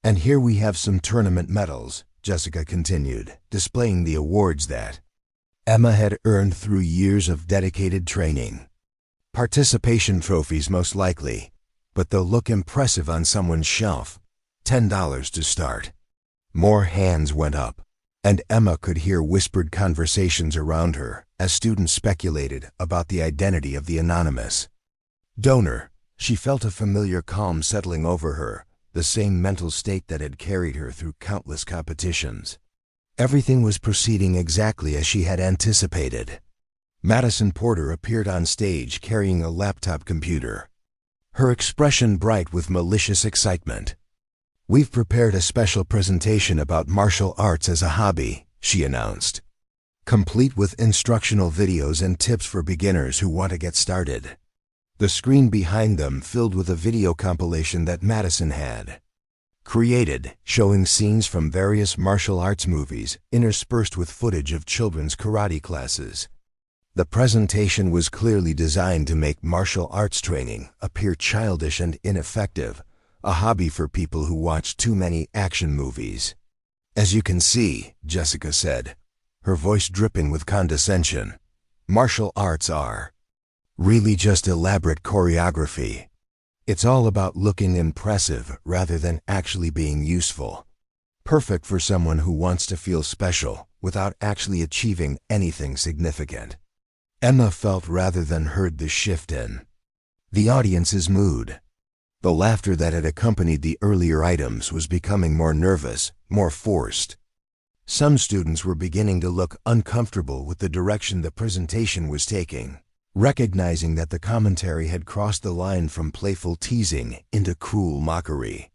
"And here we have some tournament medals," Jessica continued, displaying the awards that Emma had earned through years of dedicated training. "Participation trophies most likely, but they'll look impressive on someone's shelf. $10 to start." More hands went up, and Emma could hear whispered conversations around her as students speculated about the identity of the anonymous donor. She felt a familiar calm settling over her, the same mental state that had carried her through countless competitions. Everything was proceeding exactly as she had anticipated. Madison Porter appeared on stage carrying a laptop computer, her expression bright with malicious excitement. "We've prepared a special presentation about martial arts as a hobby," she announced, complete with instructional videos and tips for beginners who want to get started. The screen behind them filled with a video compilation that Madison had created, showing scenes from various martial arts movies interspersed with footage of children's karate classes. The presentation was clearly designed to make martial arts training appear childish and ineffective, a hobby for people who watch too many action movies. "As you can see," Jessica said, her voice dripping with condescension, "martial arts are really just elaborate choreography. It's all about looking impressive rather than actually being useful. Perfect for someone who wants to feel special without actually achieving anything significant." Emma felt rather than heard the shift in The audience's mood. The laughter that had accompanied the earlier items was becoming more nervous, more forced. Some students were beginning to look uncomfortable with the direction the presentation was taking, recognizing that the commentary had crossed the line from playful teasing into cruel mockery.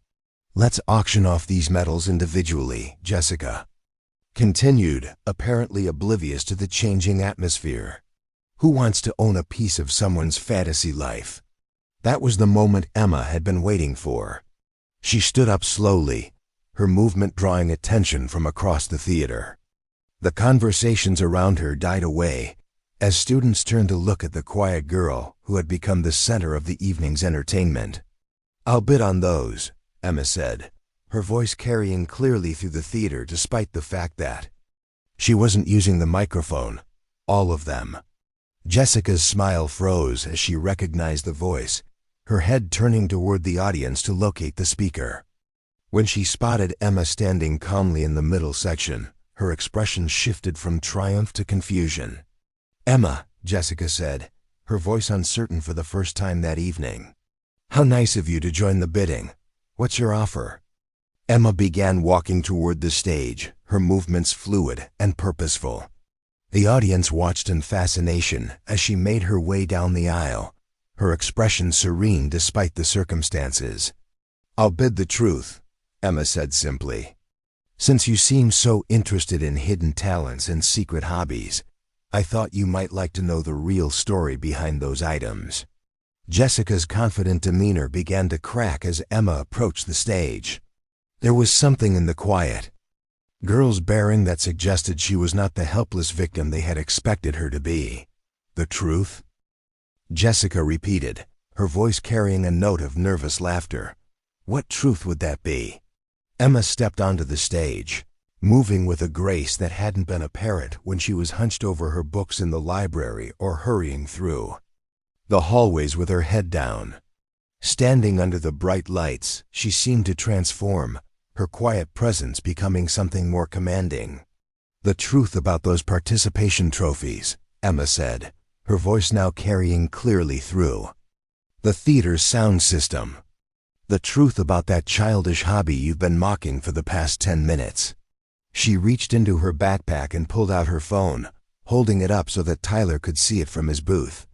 "Let's auction off these medals individually," Jessica continued, apparently oblivious to the changing atmosphere. "Who wants to own a piece of someone's fantasy life?" That was the moment Emma had been waiting for. She stood up slowly, her movement drawing attention from across the theater. The conversations around her died away as students turned to look at the quiet girl who had become the center of the evening's entertainment. "I'll bid on those," Emma said, her voice carrying clearly through the theater despite the fact that she wasn't using the microphone. "All of them." Jessica's smile froze as she recognized the voice, her head turning toward the audience to locate the speaker. When she spotted Emma standing calmly in the middle section, her expression shifted from triumph to confusion. "Emma," Jessica said, her voice uncertain for the first time that evening. "How nice of you to join the bidding. What's your offer?" Emma began walking toward the stage, her movements fluid and purposeful. The audience watched in fascination as she made her way down the aisle, her expression serene despite the circumstances. "I'll bid the truth," Emma said simply. "Since you seem so interested in hidden talents and secret hobbies, I thought you might like to know the real story behind those items." Jessica's confident demeanor began to crack as Emma approached the stage. There was something in the quiet, girl's bearing that suggested she was not the helpless victim they had expected her to be. "The truth?" Jessica repeated, her voice carrying a note of nervous laughter. "What truth would that be?" Emma stepped onto the stage, moving with a grace that hadn't been apparent when she was hunched over her books in the library or hurrying through the hallways with her head down. Standing under the bright lights, she seemed to transform, her quiet presence becoming something more commanding. "The truth about those participation trophies," Emma said, her voice now carrying clearly through the theater's sound system. "The truth about that childish hobby you've been mocking for the past 10 minutes. She reached into her backpack and pulled out her phone, holding it up so that Tyler could see it from his booth.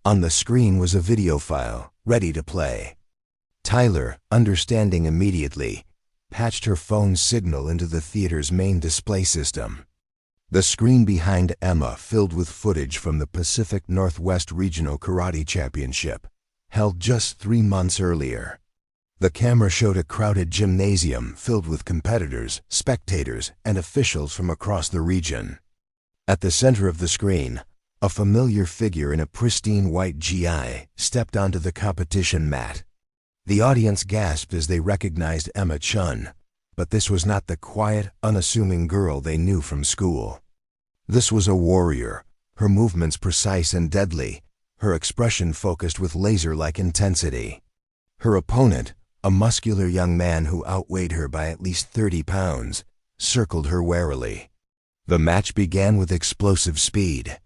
On the screen was a video file, ready to play. Tyler, understanding immediately, patched her phone's signal into the theater's main display system. The screen behind Emma filled with footage from the Pacific Northwest Regional Karate Championship, held just 3 months earlier. The camera showed a crowded gymnasium filled with competitors, spectators, and officials from across the region. At the center of the screen, a familiar figure in a pristine white GI stepped onto the competition mat. The audience gasped as they recognized Emma Chen, but this was not the quiet, unassuming girl they knew from school. This was a warrior, her movements precise and deadly, her expression focused with laser-like intensity. Her opponent, a muscular young man who outweighed her by at least 30 pounds, circled her warily. The match began with explosive speed.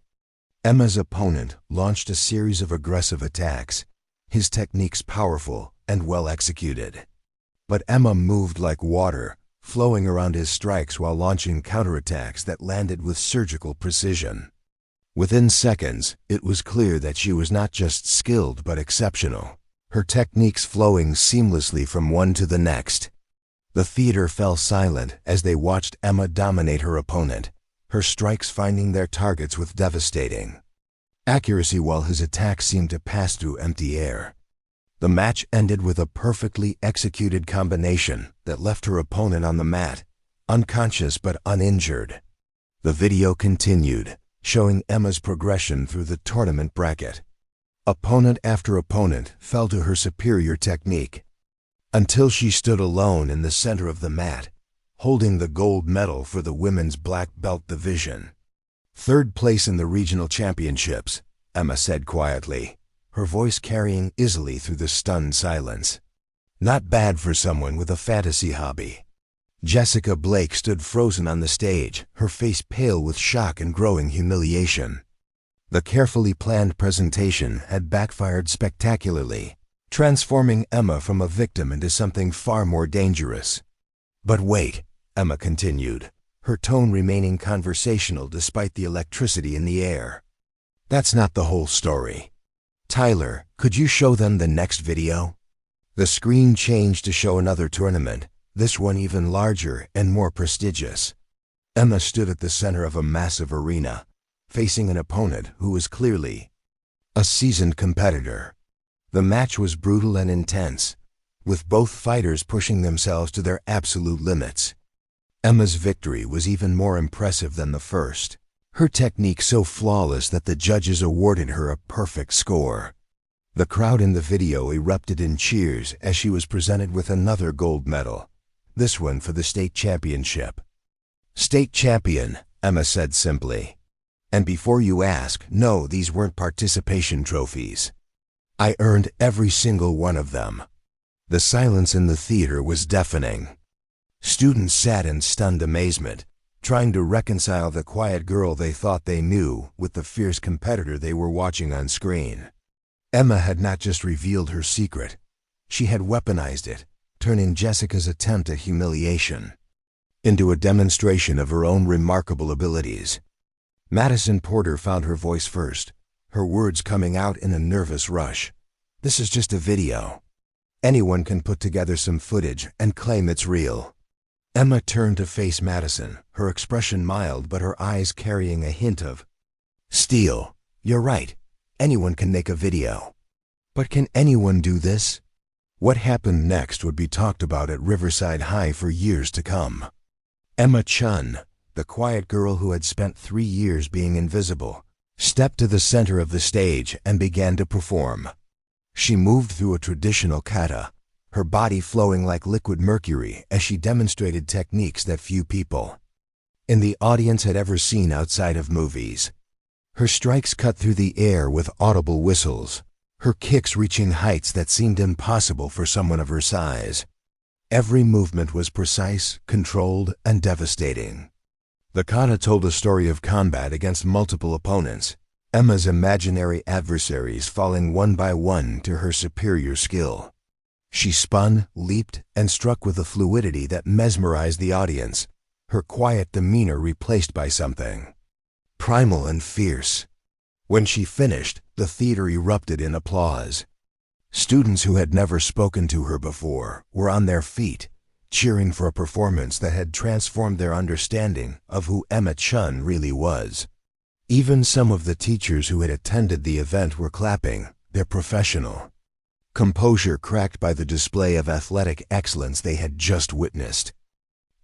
Emma's opponent launched a series of aggressive attacks, his techniques powerful and well executed. But Emma moved like water, flowing around his strikes while launching counterattacks that landed with surgical precision. Within seconds, it was clear that she was not just skilled but exceptional, her techniques flowing seamlessly from one to the next. The theater fell silent as they watched Emma dominate her opponent, her strikes finding their targets with devastating accuracy while his attacks seemed to pass through empty air. The match ended with a perfectly executed combination that left her opponent on the mat, unconscious but uninjured. The video continued, showing Emma's progression through the tournament bracket. Opponent after opponent fell to her superior technique, until she stood alone in the center of the mat, holding the gold medal for the women's black belt division. "Third place in the regional championships," Emma said quietly, her voice carrying easily through the stunned silence. "Not bad for someone with a fantasy hobby." Jessica Blake stood frozen on the stage, her face pale with shock and growing humiliation. The carefully planned presentation had backfired spectacularly, transforming Emma from a victim into something far more dangerous. "But wait," Emma continued, her tone remaining conversational despite the electricity in the air. "That's not the whole story. Tyler, could you show them the next video?" The screen changed to show another tournament, this one even larger and more prestigious. Emma stood at the center of a massive arena, facing an opponent who was clearly a seasoned competitor. The match was brutal and intense, with both fighters pushing themselves to their absolute limits. Emma's victory was even more impressive than the first, her technique so flawless that the judges awarded her a perfect score. The crowd in the video erupted in cheers as she was presented with another gold medal, this one for the state championship. "State champion," Emma said simply. "And before you ask, no, these weren't participation trophies. I earned every single one of them." The silence in the theater was deafening. Students sat in stunned amazement, trying to reconcile the quiet girl they thought they knew with the fierce competitor they were watching on screen. Emma had not just revealed her secret, she had weaponized it, turning Jessica's attempt at humiliation into a demonstration of her own remarkable abilities. Madison Porter found her voice first, her words coming out in a nervous rush. "This is just a video. Anyone can put together some footage and claim it's real." Emma turned to face Madison, her expression mild but her eyes carrying a hint of steel. "You're right. Anyone can make a video. But can anyone do this?" What happened next would be talked about at Riverside High for years to come. Emma Chen, the quiet girl who had spent 3 years being invisible, stepped to the center of the stage and began to perform. She moved through a traditional kata, her body flowing like liquid mercury as she demonstrated techniques that few people in the audience had ever seen outside of movies. Her strikes cut through the air with audible whistles, her kicks reaching heights that seemed impossible for someone of her size. Every movement was precise, controlled, and devastating. The kata told a story of combat against multiple opponents, Emma's imaginary adversaries falling one by one to her superior skill. She spun, leaped, and struck with a fluidity that mesmerized the audience, her quiet demeanor replaced by something primal and fierce. When she finished, the theater erupted in applause. Students who had never spoken to her before were on their feet, cheering for a performance that had transformed their understanding of who Emma Chen really was. Even some of the teachers who had attended the event were clapping, their professional composure cracked by the display of athletic excellence they had just witnessed.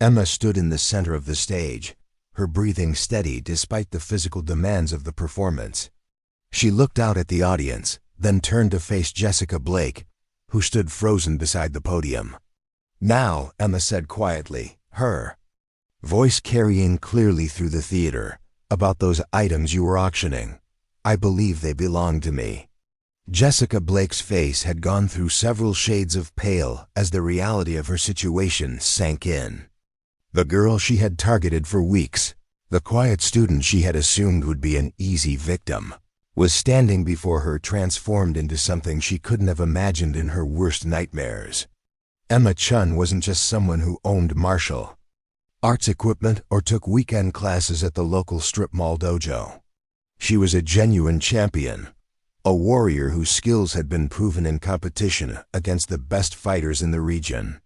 Emma stood in the center of the stage, her breathing steady despite the physical demands of the performance. She looked out at the audience, then turned to face Jessica Blake, who stood frozen beside the podium. "Now," Emma said quietly, her voice carrying clearly through the theater, "about those items you were auctioning. I believe they belong to me." Jessica Blake's face had gone through several shades of pale as the reality of her situation sank in. The girl she had targeted for weeks, the quiet student she had assumed would be an easy victim, was standing before her transformed into something she couldn't have imagined in her worst nightmares. Emma Chen wasn't just someone who owned martial arts equipment or took weekend classes at the local strip mall dojo. She was a genuine champion, a warrior whose skills had been proven in competition against the best fighters in the region.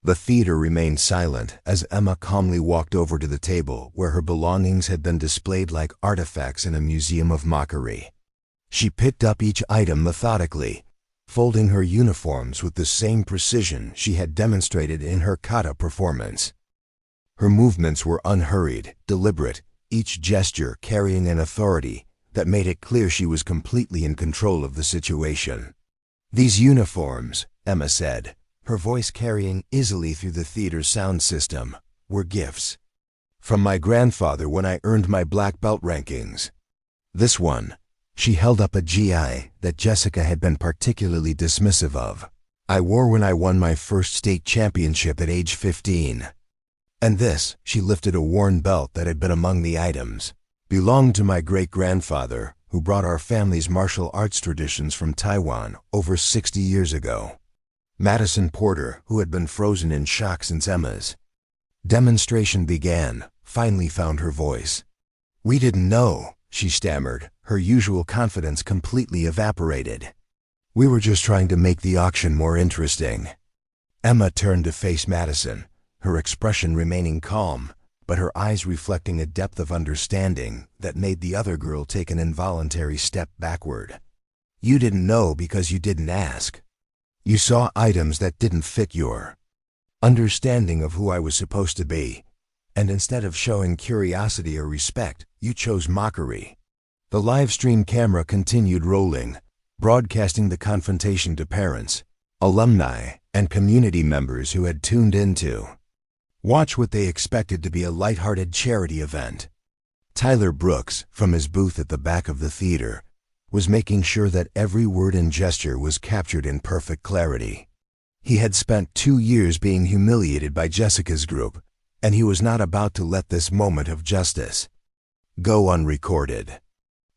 The theater remained silent as Emma calmly walked over to the table where her belongings had been displayed like artifacts in a museum of mockery. She picked up each item methodically, folding her uniforms with the same precision she had demonstrated in her kata performance. Her movements were unhurried, deliberate, each gesture carrying an authority that made it clear she was completely in control of the situation. "These uniforms," Emma said, her voice carrying easily through the theater's sound system, "were gifts from my grandfather when I earned my black belt rankings. This one," she held up a GI that Jessica had been particularly dismissive of, "I wore when I won my first state championship at age 15. And this," she lifted a worn belt that had been among the items, "belonged to my great-grandfather, who who brought our family's martial arts traditions from Taiwan over 60 years ago. Madison Porter, who had been frozen in shock since Emma's demonstration began, finally found her voice. "We didn't know," she stammered, her usual confidence completely evaporated. "We were just trying to make the auction more interesting." Emma turned to face Madison, her expression remaining calm, but her eyes reflecting a depth of understanding that made the other girl take an involuntary step backward. "You didn't know because you didn't ask. You saw items that didn't fit your understanding of who I was supposed to be, and instead of showing curiosity or respect, you chose mockery." The live stream camera continued rolling, broadcasting the confrontation to parents, alumni, and community members who had tuned in to watch what they expected to be a lighthearted charity event. Tyler Brooks, from his booth at the back of the theater, was making sure that every word and gesture was captured in perfect clarity. He had spent 2 years being humiliated by Jessica's group, and he was not about to let this moment of justice go unrecorded.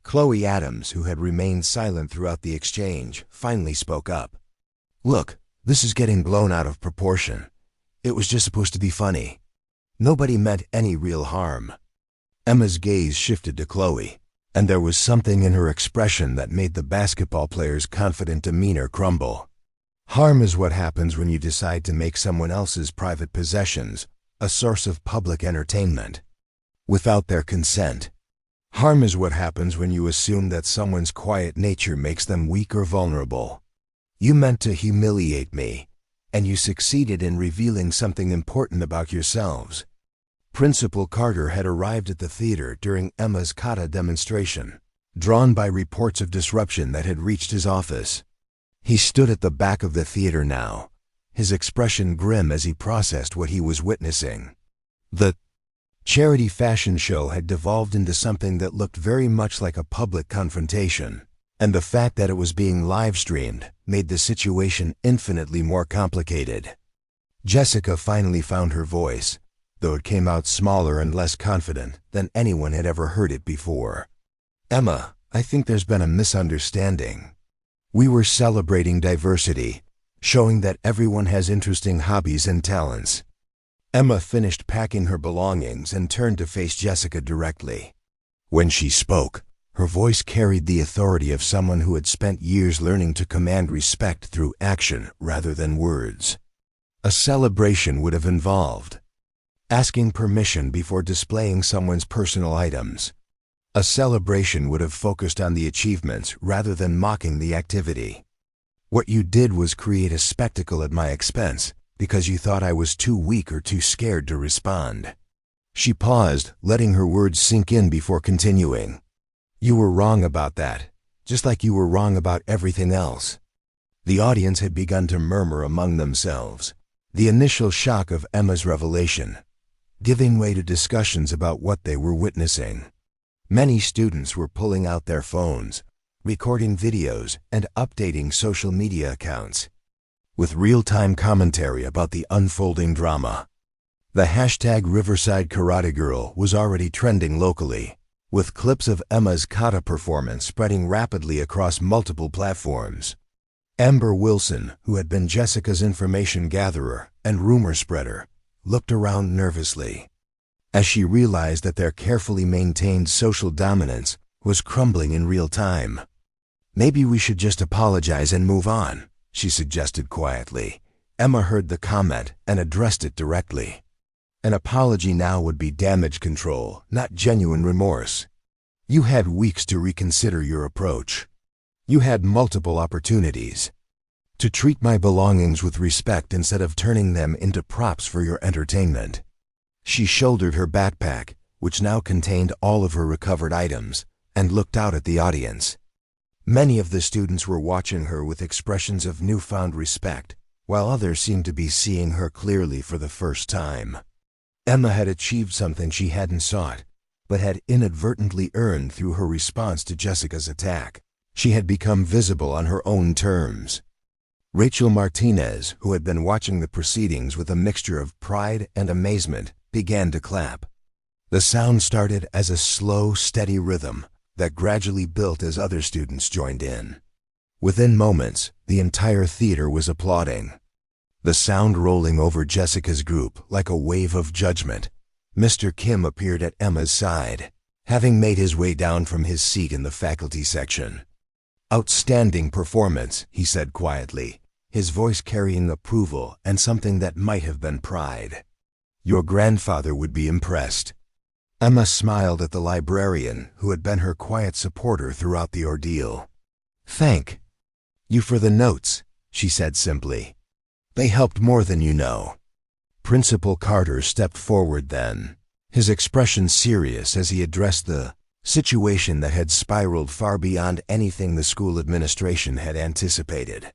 Chloe Adams, who had remained silent throughout the exchange, finally spoke up. "Look, this is getting blown out of proportion. It was just supposed to be funny. Nobody meant any real harm." Emma's gaze shifted to Chloe, and there was something in her expression that made the basketball player's confident demeanor crumble. Harm is what happens when you decide to make someone else's private possessions a source of public entertainment without their consent. Harm is what happens when you assume that someone's quiet nature makes them weak or vulnerable. You meant to humiliate me, and you succeeded in revealing something important about yourselves. Principal Carter had arrived at the theater during Emma's kata demonstration, drawn by reports of disruption that had reached his office. He stood at the back of the theater now, his expression grim as he processed what he was witnessing. The charity fashion show had devolved into something that looked very much like a public confrontation, and the fact that it was being live-streamed made the situation infinitely more complicated. Jessica finally found her voice, though it came out smaller and less confident than anyone had ever heard it before. "Emma, I think there's been a misunderstanding. We were celebrating diversity, showing that everyone has interesting hobbies and talents." Emma finished packing her belongings and turned to face Jessica directly. When she spoke, her voice carried the authority of someone who had spent years learning to command respect through action rather than words. A celebration would have involved asking permission before displaying someone's personal items. A celebration would have focused on the achievements rather than mocking the activity. "What you did was create a spectacle at my expense because you thought I was too weak or too scared to respond." She paused, letting her words sink in before continuing. "You were wrong about that, just like you were wrong about everything else." The audience had begun to murmur among themselves, the initial shock of Emma's revelation giving way to discussions about what they were witnessing. Many students were pulling out their phones, recording videos, and updating social media accounts with real-time commentary about the unfolding drama. The hashtag Riverside Karate Girl was already trending locally, with clips of Emma's kata performance spreading rapidly across multiple platforms. Amber Wilson, who had been Jessica's information gatherer and rumor spreader, looked around nervously as she realized that their carefully maintained social dominance was crumbling in real time. "Maybe we should just apologize and move on," she suggested quietly. Emma heard the comment and addressed it directly. An apology now would be damage control, not genuine remorse. You had weeks to reconsider your approach. You had multiple opportunities to treat my belongings with respect instead of turning them into props for your entertainment. She shouldered her backpack, which now contained all of her recovered items, and looked out at the audience. Many of the students were watching her with expressions of newfound respect, while others seemed to be seeing her clearly for the first time. Emma had achieved something she hadn't sought, but had inadvertently earned through her response to Jessica's attack. She had become visible on her own terms. Rachel Martinez, who had been watching the proceedings with a mixture of pride and amazement, began to clap. The sound started as a slow, steady rhythm, that gradually built as other students joined in. Within moments, the entire theater was applauding. The sound rolling over Jessica's group like a wave of judgment. Mr. Kim appeared at Emma's side, having made his way down from his seat in the faculty section. "Outstanding performance," he said quietly, his voice carrying approval and something that might have been pride. "Your grandfather would be impressed." Emma smiled at the librarian, who had been her quiet supporter throughout the ordeal. "Thank you for the notes," she said simply. "They helped more than you know." Principal Carter stepped forward then, his expression serious as he addressed the situation that had spiraled far beyond anything the school administration had anticipated.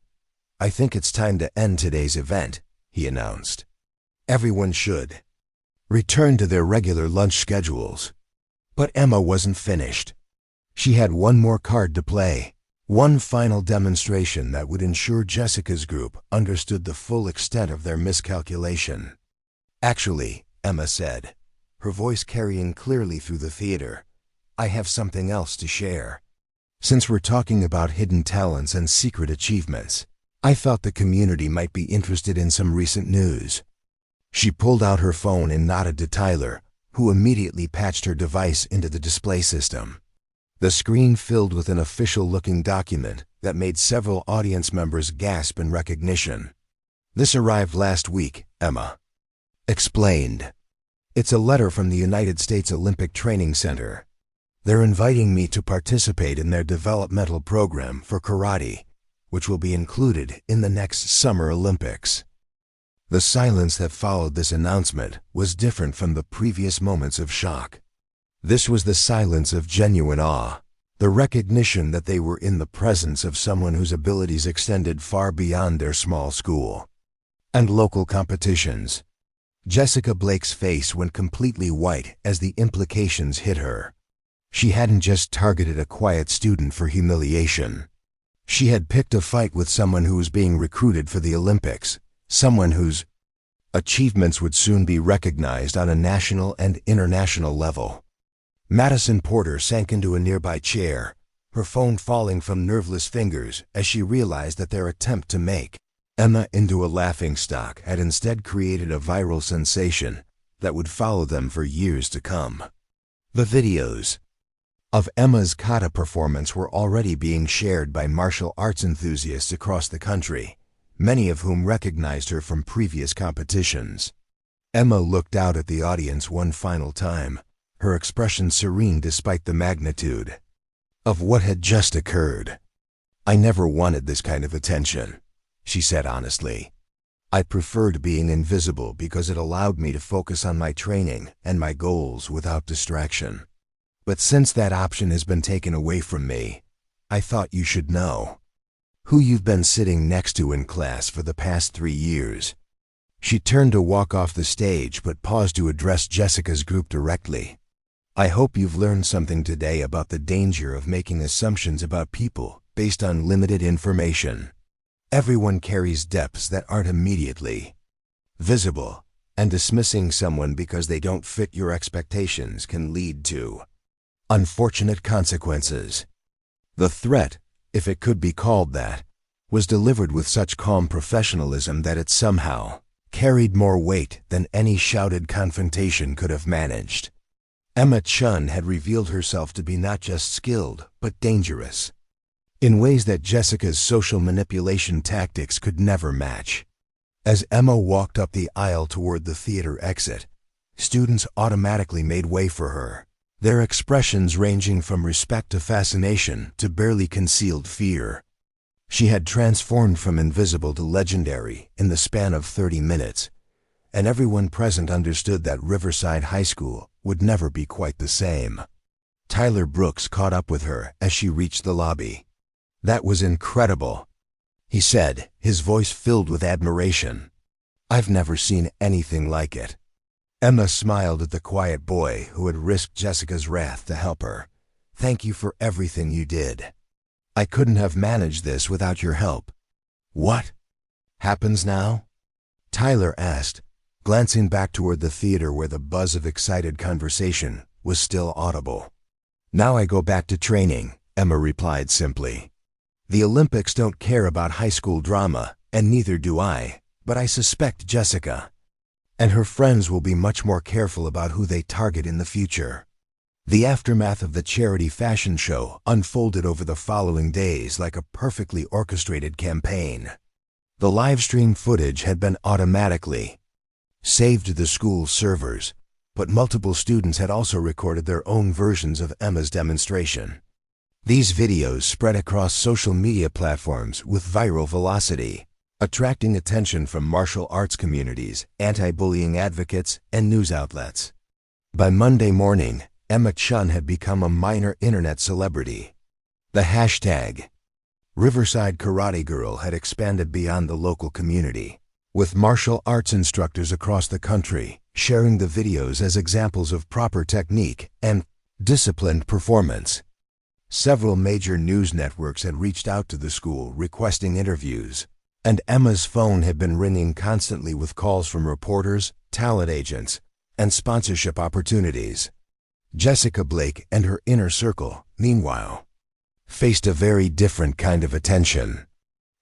"I think it's time to end today's event," he announced. "Everyone should return to their regular lunch schedules." But Emma wasn't finished. She had one more card to play, one final demonstration that would ensure Jessica's group understood the full extent of their miscalculation. "Actually," Emma said, her voice carrying clearly through the theater, "I have something else to share. Since we're talking about hidden talents and secret achievements, I thought the community might be interested in some recent news." She pulled out her phone and nodded to Tyler, who immediately patched her device into the display system. The screen filled with an official-looking document that made several audience members gasp in recognition. "This arrived last week," Emma explained. "It's a letter from the United States Olympic Training Center. They're inviting me to participate in their developmental program for karate, which will be included in the next Summer Olympics." The silence that followed this announcement was different from the previous moments of shock. This was the silence of genuine awe, the recognition that they were in the presence of someone whose abilities extended far beyond their small school and local competitions. Jessica Blake's face went completely white as the implications hit her. She hadn't just targeted a quiet student for humiliation. She had picked a fight with someone who was being recruited for the Olympics, someone whose achievements would soon be recognized on a national and international level. Madison Porter sank into a nearby chair, her phone falling from nerveless fingers as she realized that their attempt to make Emma into a laughingstock had instead created a viral sensation that would follow them for years to come. The videos of Emma's kata performance were already being shared by martial arts enthusiasts across the country, many of whom recognized her from previous competitions. Emma looked out at the audience one final time, her expression serene despite the magnitude of what had just occurred. "I never wanted this kind of attention," she said honestly. "I preferred being invisible because it allowed me to focus on my training and my goals without distraction. But since that option has been taken away from me, I thought you should know who you've been sitting next to in class for the past 3 years." She turned to walk off the stage but paused to address Jessica's group directly. "I hope you've learned something today about the danger of making assumptions about people based on limited information. Everyone carries depths that aren't immediately visible, and dismissing someone because they don't fit your expectations can lead to unfortunate consequences." The threat, if it could be called that, was delivered with such calm professionalism that it somehow carried more weight than any shouted confrontation could have managed. Emma Chen had revealed herself to be not just skilled, but dangerous, in ways that Jessica's social manipulation tactics could never match. As Emma walked up the aisle toward the theater exit, students automatically made way for her, their expressions ranging from respect to fascination to barely concealed fear. She had transformed from invisible to legendary in the span of 30 minutes, and everyone present understood that Riverside High School would never be quite the same. Tyler Brooks caught up with her as she reached the lobby. "That was incredible," he said, his voice filled with admiration. "I've never seen anything like it." Emma smiled at the quiet boy who had risked Jessica's wrath to help her. "Thank you for everything you did. I couldn't have managed this without your help." "What happens now?" Tyler asked, glancing back toward the theater where the buzz of excited conversation was still audible. Now I go back to training, Emma replied simply. The Olympics don't care about high school drama, and neither do I, but I suspect Jessica and her friends will be much more careful about who they target in the future. The aftermath of the charity fashion show unfolded over the following days like a perfectly orchestrated campaign. The live stream footage had been automatically saved to the school's servers, but multiple students had also recorded their own versions of Emma's demonstration. These videos spread across social media platforms with viral velocity, attracting attention from martial arts communities, anti-bullying advocates, and news outlets. By Monday morning, Emma Chen had become a minor internet celebrity. The hashtag Riverside Karate Girl had expanded beyond the local community, with martial arts instructors across the country sharing the videos as examples of proper technique and disciplined performance. Several major news networks had reached out to the school requesting interviews, and Emma's phone had been ringing constantly with calls from reporters, talent agents, and sponsorship opportunities. Jessica Blake and her inner circle, meanwhile, faced a very different kind of attention.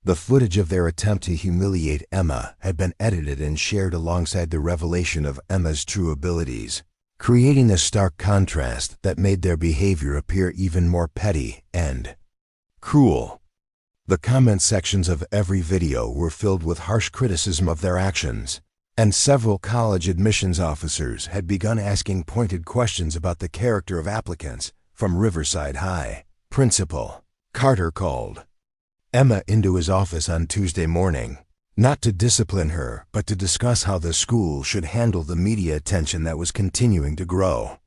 The footage of their attempt to humiliate Emma had been edited and shared alongside the revelation of Emma's true abilities, creating a stark contrast that made their behavior appear even more petty and cruel. The comment sections of every video were filled with harsh criticism of their actions, and several college admissions officers had begun asking pointed questions about the character of applicants from Riverside High. Principal Carter called Emma into his office on Tuesday morning, not to discipline her, but to discuss how the school should handle the media attention that was continuing to grow.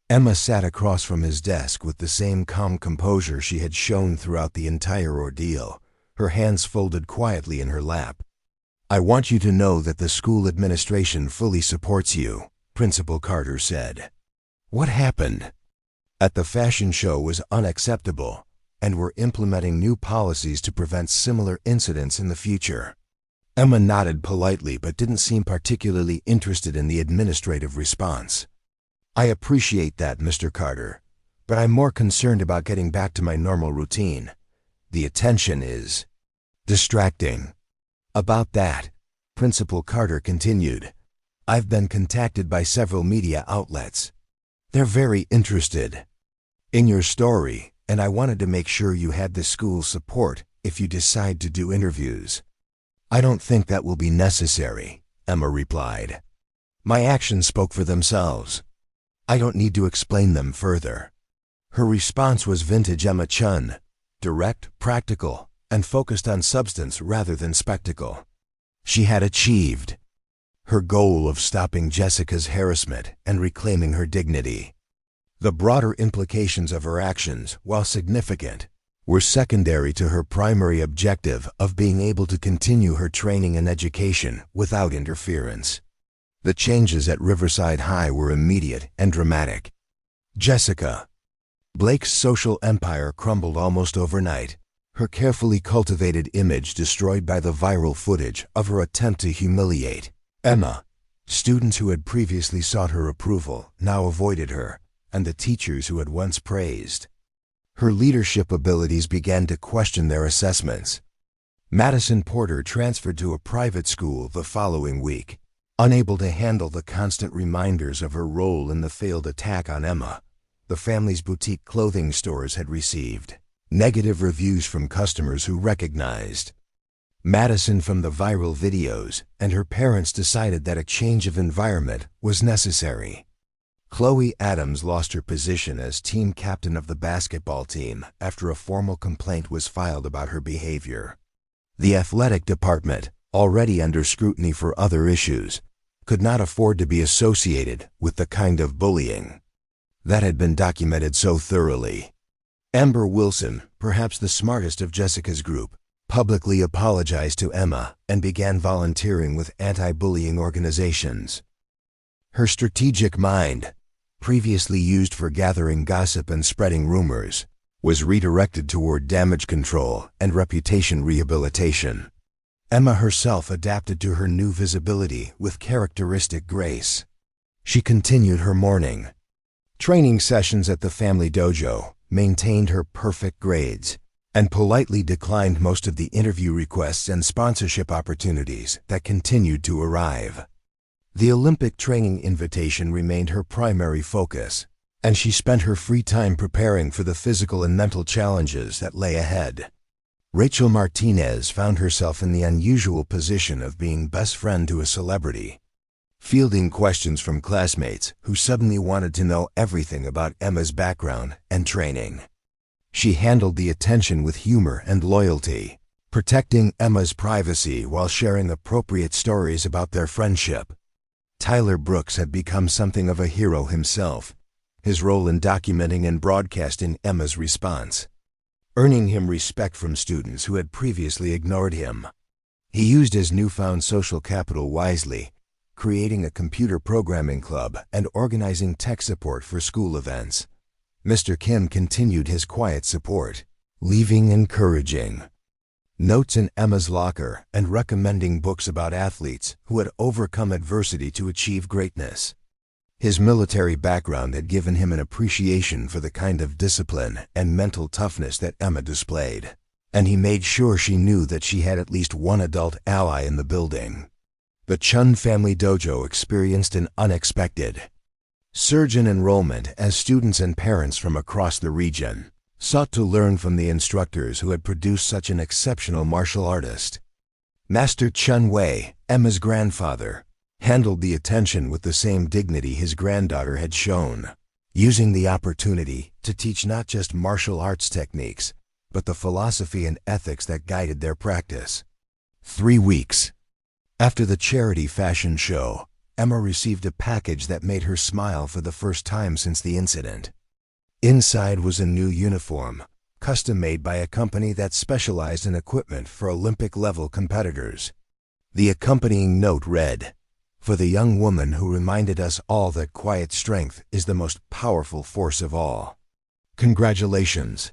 Emma sat across from his desk with the same calm composure she had shown throughout the entire ordeal, her hands folded quietly in her lap. "I want you to know that the school administration fully supports you," Principal Carter said. "What happened at the fashion show was unacceptable, and we're implementing new policies to prevent similar incidents in the future." Emma nodded politely but didn't seem particularly interested in the administrative response. "I appreciate that, Mr. Carter, but I'm more concerned about getting back to my normal routine. The attention is distracting." "About that," Principal Carter continued, "I've been contacted by several media outlets. They're very interested in your story, and I wanted to make sure you had the school's support if you decide to do interviews." "I don't think that will be necessary," Emma replied. "My actions spoke for themselves. I don't need to explain them further." Her response was vintage Emma Chen, direct, practical, and focused on substance rather than spectacle. She had achieved her goal of stopping Jessica's harassment and reclaiming her dignity. The broader implications of her actions, while significant, were secondary to her primary objective of being able to continue her training and education without interference. The changes at Riverside High were immediate and dramatic. Jessica Blake's social empire crumbled almost overnight, her carefully cultivated image destroyed by the viral footage of her attempt to humiliate Emma. Students who had previously sought her approval now avoided her, and the teachers who had once praised her leadership abilities began to question their assessments. Madison Porter transferred to a private school the following week, unable to handle the constant reminders of her role in the failed attack on Emma. The family's boutique clothing stores had received negative reviews from customers who recognized Madison from the viral videos, and her parents decided that a change of environment was necessary. Chloe Adams lost her position as team captain of the basketball team after a formal complaint was filed about her behavior. The athletic department, already under scrutiny for other issues, could not afford to be associated with the kind of bullying that had been documented so thoroughly. Amber Wilson, perhaps the smartest of Jessica's group, publicly apologized to Emma and began volunteering with anti-bullying organizations. Her strategic mind, previously used for gathering gossip and spreading rumors, was redirected toward damage control and reputation rehabilitation. Emma herself adapted to her new visibility with characteristic grace. She continued her morning Training sessions at the family dojo, maintained her perfect grades, and politely declined most of the interview requests and sponsorship opportunities that continued to arrive. The Olympic training invitation remained her primary focus, and she spent her free time preparing for the physical and mental challenges that lay ahead. Rachel Martinez found herself in the unusual position of being best friend to a celebrity, fielding questions from classmates who suddenly wanted to know everything about Emma's background and training. She handled the attention with humor and loyalty, protecting Emma's privacy while sharing appropriate stories about their friendship. Tyler Brooks had become something of a hero himself, his role in documenting and broadcasting Emma's response, earning him respect from students who had previously ignored him. He used his newfound social capital wisely, creating a computer programming club and organizing tech support for school events. Mr. Kim continued his quiet support, leaving encouraging notes in Emma's locker and recommending books about athletes who had overcome adversity to achieve greatness. His military background had given him an appreciation for the kind of discipline and mental toughness that Emma displayed, and he made sure she knew that she had at least one adult ally in the building. The Chen Family Dojo experienced an unexpected surge in enrollment as students and parents from across the region sought to learn from the instructors who had produced such an exceptional martial artist. Master Chen Wei, Emma's grandfather, handled the attention with the same dignity his granddaughter had shown, using the opportunity to teach not just martial arts techniques, but the philosophy and ethics that guided their practice. 3 weeks after the charity fashion show, Emma received a package that made her smile for the first time since the incident. Inside was a new uniform, custom-made by a company that specialized in equipment for Olympic-level competitors. The accompanying note read, "For the young woman who reminded us all that quiet strength is the most powerful force of all. Congratulations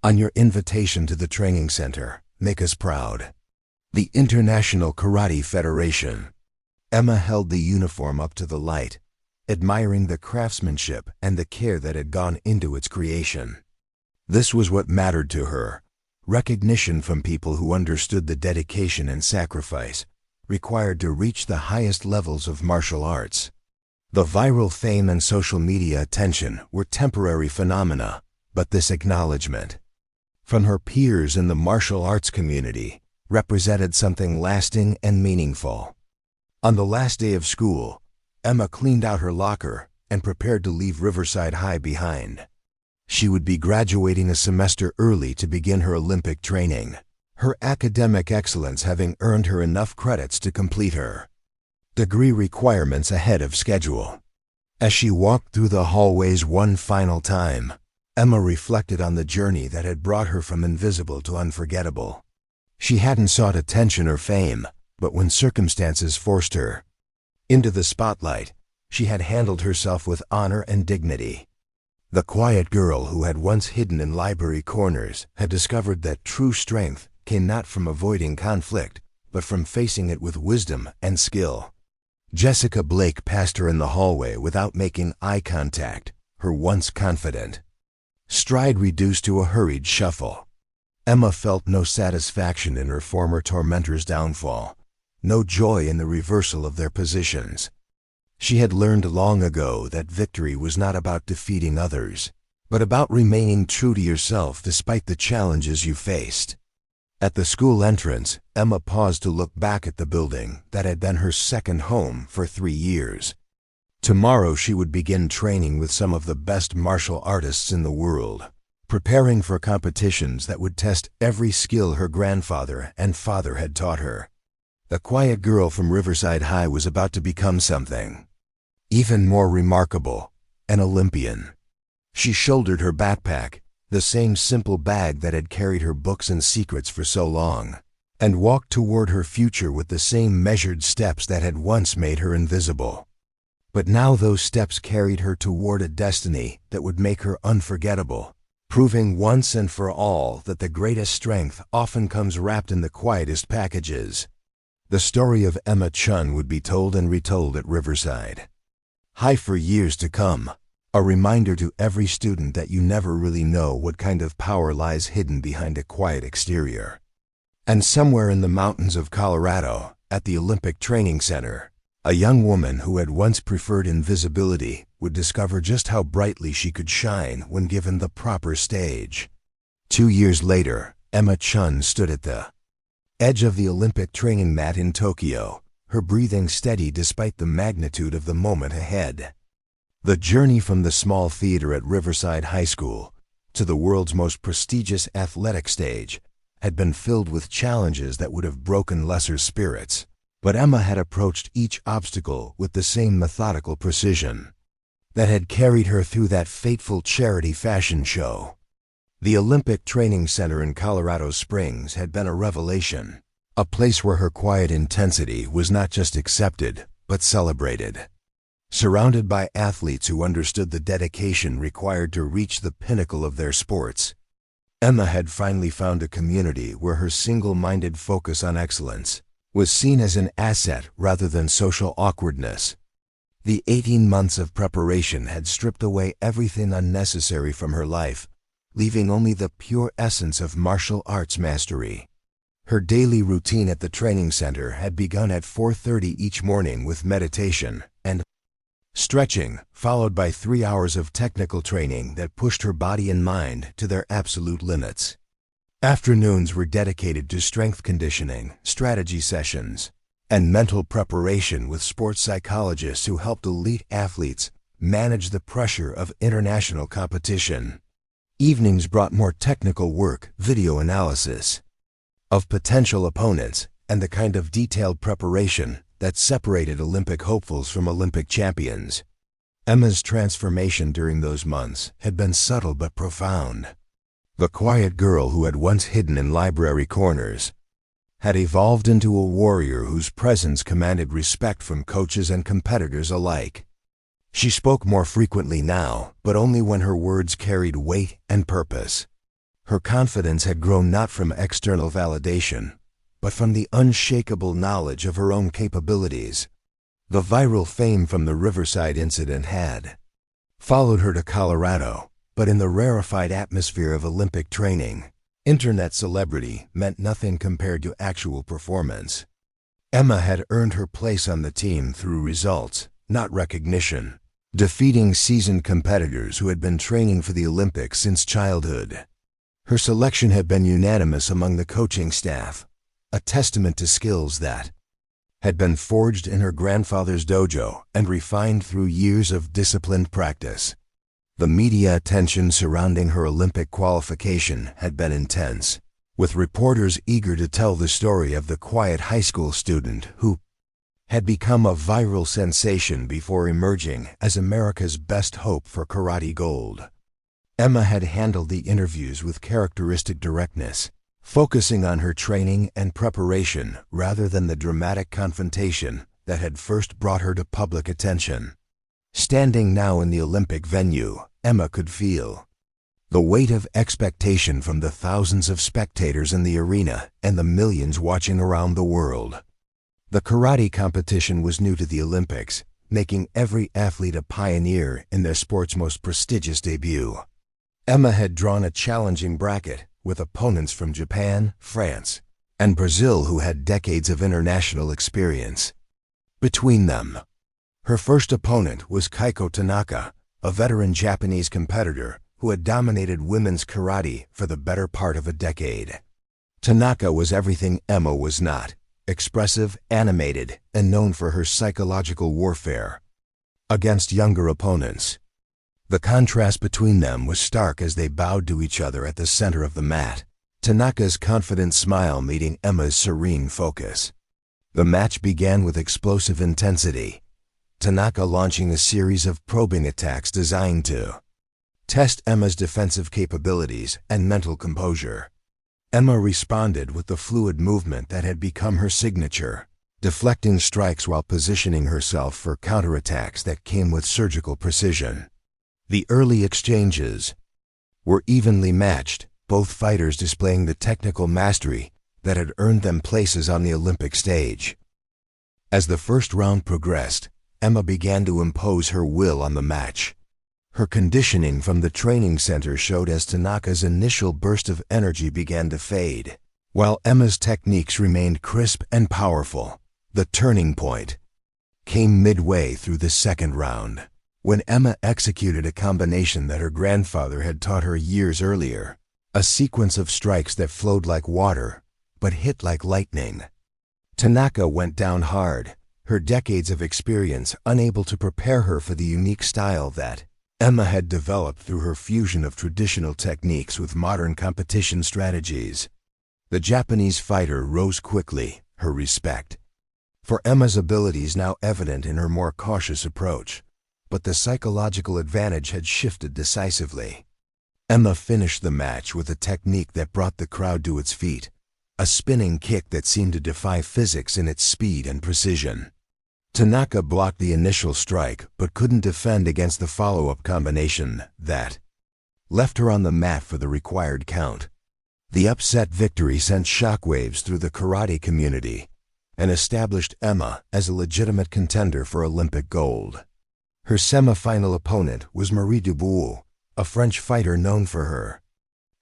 on your invitation to the training center. Make us proud. The International Karate Federation." Emma held the uniform up to the light, admiring the craftsmanship and the care that had gone into its creation. This was what mattered to her, recognition from people who understood the dedication and sacrifice required to reach the highest levels of martial arts. The viral fame and social media attention were temporary phenomena, but this acknowledgement from her peers in the martial arts community represented something lasting and meaningful. On the last day of school, Emma cleaned out her locker and prepared to leave Riverside High behind. She would be graduating a semester early to begin her Olympic training, her academic excellence having earned her enough credits to complete her degree requirements ahead of schedule. As she walked through the hallways one final time, Emma reflected on the journey that had brought her from invisible to unforgettable. She hadn't sought attention or fame, but when circumstances forced her into the spotlight, she had handled herself with honor and dignity. The quiet girl who had once hidden in library corners had discovered that true strength came not from avoiding conflict, but from facing it with wisdom and skill. Jessica Blake passed her in the hallway without making eye contact, her once confident stride reduced to a hurried shuffle. Emma felt no satisfaction in her former tormentor's downfall, no joy in the reversal of their positions. She had learned long ago that victory was not about defeating others, but about remaining true to yourself despite the challenges you faced. At the school entrance, Emma paused to look back at the building that had been her second home for 3 years. Tomorrow she would begin training with some of the best martial artists in the world, preparing for competitions that would test every skill her grandfather and father had taught her. The quiet girl from Riverside High was about to become something even more remarkable, an Olympian. She shouldered her backpack, the same simple bag that had carried her books and secrets for so long, and walked toward her future with the same measured steps that had once made her invisible. But now those steps carried her toward a destiny that would make her unforgettable, proving once and for all that the greatest strength often comes wrapped in the quietest packages. The story of Emma Chen would be told and retold at Riverside High for years to come, A reminder to every student that you never really know what kind of power lies hidden behind a quiet exterior. And somewhere in the mountains of Colorado, at the Olympic Training Center, a young woman who had once preferred invisibility would discover just how brightly she could shine when given the proper stage. 2 years later, Emma Chen stood at the edge of the Olympic training mat in Tokyo, her breathing steady despite the magnitude of the moment ahead. The journey from the small theater at Riverside High School to the world's most prestigious athletic stage had been filled with challenges that would have broken lesser spirits. But Emma had approached each obstacle with the same methodical precision that had carried her through that fateful charity fashion show. The Olympic Training Center in Colorado Springs had been a revelation, a place where her quiet intensity was not just accepted, but celebrated. Surrounded by athletes who understood the dedication required to reach the pinnacle of their sports, Emma had finally found a community where her single-minded focus on excellence was seen as an asset rather than social awkwardness. The 18 months of preparation had stripped away everything unnecessary from her life, leaving only the pure essence of martial arts mastery. Her daily routine at the training center had begun at 4:30 each morning with meditation and stretching, followed by 3 hours of technical training that pushed her body and mind to their absolute limits. Afternoons were dedicated to strength conditioning, strategy sessions, and mental preparation with sports psychologists who helped elite athletes manage the pressure of international competition. Evenings brought more technical work, video analysis of potential opponents, and the kind of detailed preparation that separated Olympic hopefuls from Olympic champions. Emma's transformation during those months had been subtle but profound. The quiet girl who had once hidden in library corners had evolved into a warrior whose presence commanded respect from coaches and competitors alike. She spoke more frequently now, but only when her words carried weight and purpose. Her confidence had grown not from external validation, but from the unshakable knowledge of her own capabilities. The viral fame from the Riverside incident had followed her to Colorado, but in the rarefied atmosphere of Olympic training, internet celebrity meant nothing compared to actual performance. Emma had earned her place on the team through results, not recognition, defeating seasoned competitors who had been training for the Olympics since childhood. Her selection had been unanimous among the coaching staff, a testament to skills that had been forged in her grandfather's dojo and refined through years of disciplined practice. The media attention surrounding her Olympic qualification had been intense, with reporters eager to tell the story of the quiet high school student who had become a viral sensation before emerging as America's best hope for karate gold. Emma had handled the interviews with characteristic directness, focusing on her training and preparation rather than the dramatic confrontation that had first brought her to public attention. Standing now in the Olympic venue, Emma could feel the weight of expectation from the thousands of spectators in the arena and the millions watching around the world. The karate competition was new to the Olympics, making every athlete a pioneer in their sport's most prestigious debut. Emma had drawn a challenging bracket with opponents from Japan, France, and Brazil who had decades of international experience between them. Her first opponent was Keiko Tanaka, a veteran Japanese competitor who had dominated women's karate for the better part of a decade. Tanaka was everything Emma was not: expressive, animated, and known for her psychological warfare against younger opponents. The contrast between them was stark as they bowed to each other at the center of the mat, Tanaka's confident smile meeting Emma's serene focus. The match began with explosive intensity, Tanaka launching a series of probing attacks designed to test Emma's defensive capabilities and mental composure. Emma responded with the fluid movement that had become her signature, deflecting strikes while positioning herself for counterattacks that came with surgical precision. The early exchanges were evenly matched, both fighters displaying the technical mastery that had earned them places on the Olympic stage. As the first round progressed, Emma began to impose her will on the match. Her conditioning from the training center showed as Tanaka's initial burst of energy began to fade. While Emma's techniques remained crisp and powerful, the turning point came midway through the second round, when Emma executed a combination that her grandfather had taught her years earlier, a sequence of strikes that flowed like water, but hit like lightning. Tanaka went down hard, her decades of experience unable to prepare her for the unique style that Emma had developed through her fusion of traditional techniques with modern competition strategies. The Japanese fighter rose quickly, her respect for Emma's abilities now evident in her more cautious approach, but the psychological advantage had shifted decisively. Emma finished the match with a technique that brought the crowd to its feet, a spinning kick that seemed to defy physics in its speed and precision. Tanaka blocked the initial strike but couldn't defend against the follow-up combination that left her on the mat for the required count. The upset victory sent shockwaves through the karate community and established Emma as a legitimate contender for Olympic gold. Her semifinal opponent was Marie Dubois, a French fighter known for her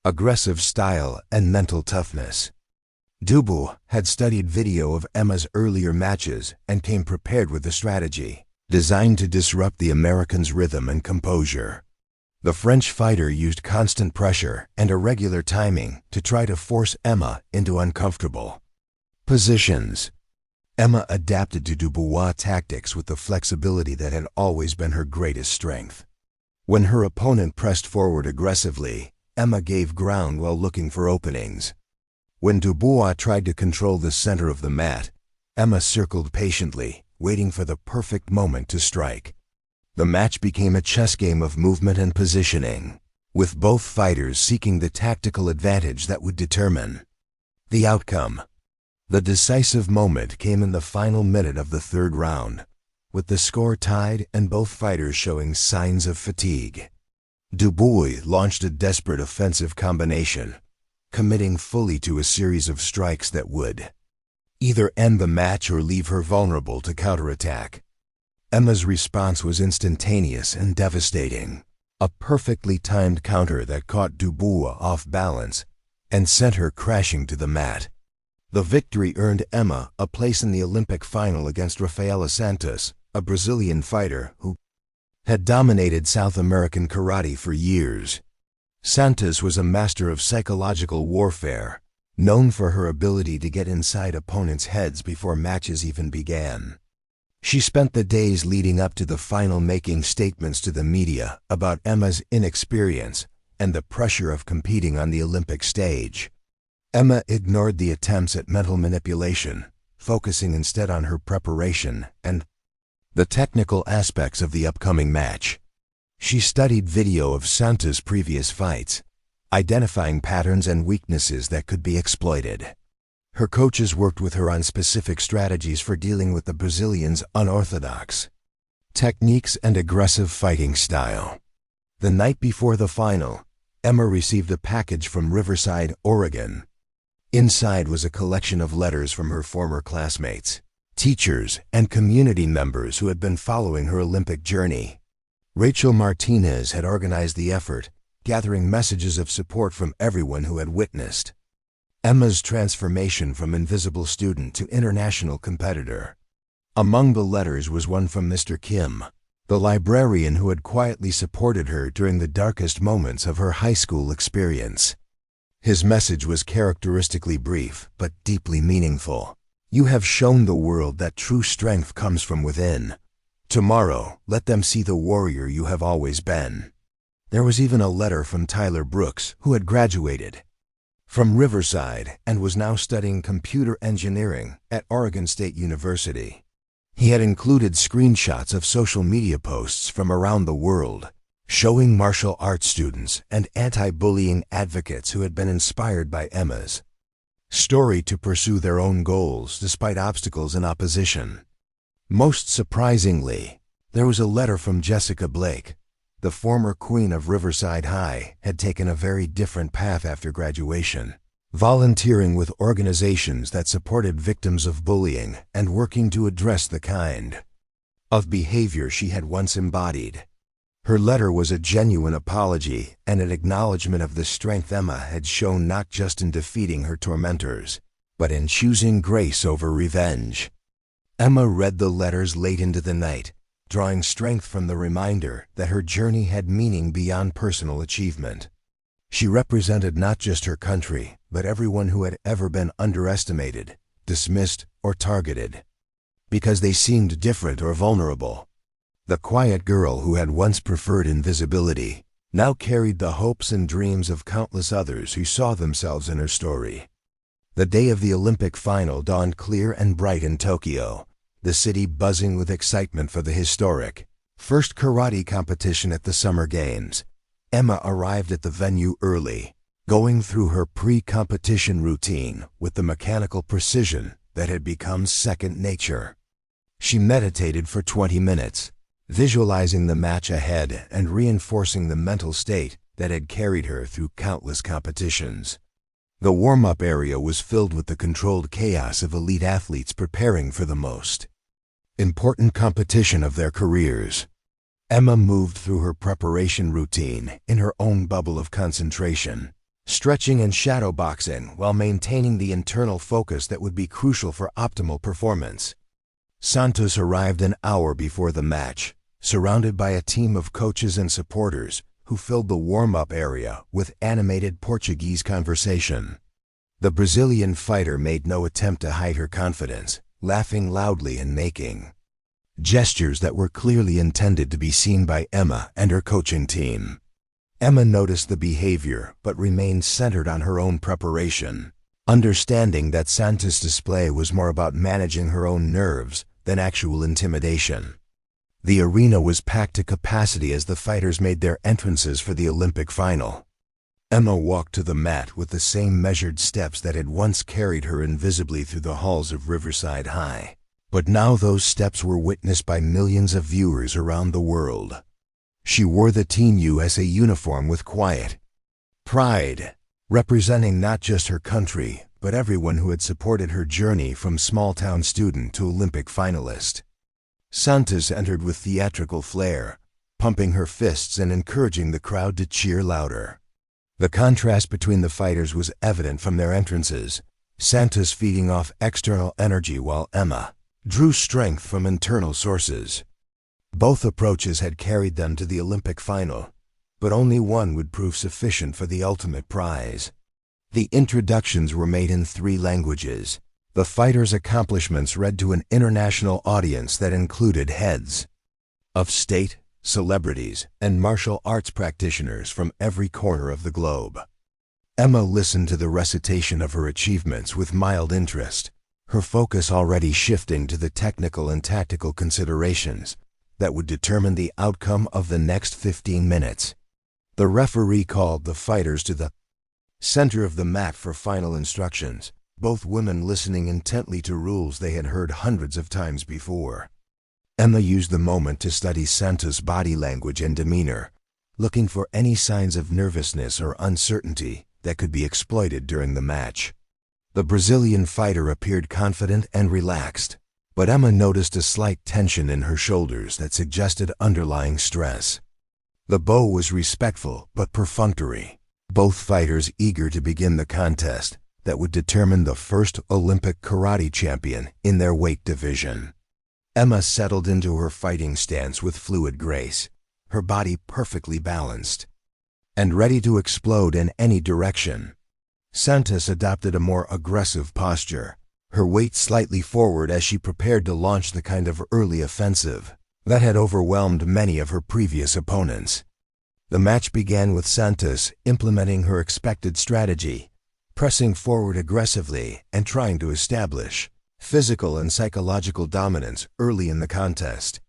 aggressive style and mental toughness. Dubois had studied video of Emma's earlier matches and came prepared with a strategy designed to disrupt the American's rhythm and composure. The French fighter used constant pressure and irregular timing to try to force Emma into uncomfortable positions. Emma adapted to Dubois' tactics with the flexibility that had always been her greatest strength. When her opponent pressed forward aggressively, Emma gave ground while looking for openings. When Dubois tried to control the center of the mat, Emma circled patiently, waiting for the perfect moment to strike. The match became a chess game of movement and positioning, with both fighters seeking the tactical advantage that would determine the outcome. The decisive moment came in the final minute of the third round, with the score tied and both fighters showing signs of fatigue. Dubois launched a desperate offensive combination, committing fully to a series of strikes that would either end the match or leave her vulnerable to counterattack. Emma's response was instantaneous and devastating, a perfectly timed counter that caught Dubois off balance and sent her crashing to the mat. The victory earned Emma a place in the Olympic final against Rafaela Santos, a Brazilian fighter who had dominated South American karate for years. Santos was a master of psychological warfare, known for her ability to get inside opponents' heads before matches even began. She spent the days leading up to the final making statements to the media about Emma's inexperience and the pressure of competing on the Olympic stage. Emma ignored the attempts at mental manipulation, focusing instead on her preparation and the technical aspects of the upcoming match. She studied video of Santos' previous fights, identifying patterns and weaknesses that could be exploited. Her coaches worked with her on specific strategies for dealing with the Brazilian's unorthodox techniques and aggressive fighting style. The night before the final, Emma received a package from Riverside, Oregon. Inside was a collection of letters from her former classmates, teachers, and community members who had been following her Olympic journey. Rachel Martinez had organized the effort, gathering messages of support from everyone who had witnessed Emma's transformation from invisible student to international competitor. Among the letters was one from Mr. Kim, the librarian who had quietly supported her during the darkest moments of her high school experience. His message was characteristically brief but deeply meaningful. "You have shown the world that true strength comes from within. Tomorrow, let them see the warrior you have always been." There was even a letter from Tyler Brooks, who had graduated from Riverside and was now studying computer engineering at Oregon State University. He had included screenshots of social media posts from around the world, showing martial arts students and anti-bullying advocates who had been inspired by Emma's story to pursue their own goals despite obstacles and opposition. Most surprisingly, there was a letter from Jessica Blake. The former queen of Riverside High had taken a very different path after graduation, volunteering with organizations that supported victims of bullying and working to address the kind of behavior she had once embodied. Her letter was a genuine apology and an acknowledgement of the strength Emma had shown not just in defeating her tormentors, but in choosing grace over revenge. Emma read the letters late into the night, drawing strength from the reminder that her journey had meaning beyond personal achievement. She represented not just her country, but everyone who had ever been underestimated, dismissed, or targeted, because they seemed different or vulnerable. The quiet girl who had once preferred invisibility now carried the hopes and dreams of countless others who saw themselves in her story. The day of the Olympic final dawned clear and bright in Tokyo, the city buzzing with excitement for the historic first karate competition at the Summer Games. Emma arrived at the venue early, going through her pre-competition routine with the mechanical precision that had become second nature. She meditated for 20 minutes, visualizing the match ahead and reinforcing the mental state that had carried her through countless competitions. The warm-up area was filled with the controlled chaos of elite athletes preparing for the most important competition of their careers. Emma moved through her preparation routine in her own bubble of concentration, stretching and shadowboxing while maintaining the internal focus that would be crucial for optimal performance. Santos arrived an hour before the match, surrounded by a team of coaches and supporters who filled the warm-up area with animated Portuguese conversation. The Brazilian fighter made no attempt to hide her confidence, laughing loudly and making gestures that were clearly intended to be seen by Emma and her coaching team. Emma noticed the behavior but remained centered on her own preparation, understanding that Santos' display was more about managing her own nerves than actual intimidation. The arena was packed to capacity as the fighters made their entrances for the Olympic final. Emma walked to the mat with the same measured steps that had once carried her invisibly through the halls of Riverside High. But now those steps were witnessed by millions of viewers around the world. She wore the Team USA uniform with quiet pride, representing not just her country, but everyone who had supported her journey from small-town student to Olympic finalist. Santos entered with theatrical flair, pumping her fists and encouraging the crowd to cheer louder. The contrast between the fighters was evident from their entrances, Santos feeding off external energy while Emma drew strength from internal sources. Both approaches had carried them to the Olympic final, but only one would prove sufficient for the ultimate prize. The introductions were made in 3 languages. The fighters' accomplishments read to an international audience that included heads of state, celebrities, and martial arts practitioners from every corner of the globe. Emma listened to the recitation of her achievements with mild interest, her focus already shifting to the technical and tactical considerations that would determine the outcome of the next 15 minutes. The referee called the fighters to the center of the mat for final instructions, both women listening intently to rules they had heard hundreds of times before. Emma used the moment to study Santos' body language and demeanor, looking for any signs of nervousness or uncertainty that could be exploited during the match. The Brazilian fighter appeared confident and relaxed, but Emma noticed a slight tension in her shoulders that suggested underlying stress. The bow was respectful but perfunctory, both fighters eager to begin the contest that would determine the first Olympic karate champion in their weight division. Emma settled into her fighting stance with fluid grace, her body perfectly balanced and ready to explode in any direction. Santos adopted a more aggressive posture, her weight slightly forward as she prepared to launch the kind of early offensive that had overwhelmed many of her previous opponents. The match began with Santos implementing her expected strategy, pressing forward aggressively and trying to establish physical and psychological dominance early in the contest.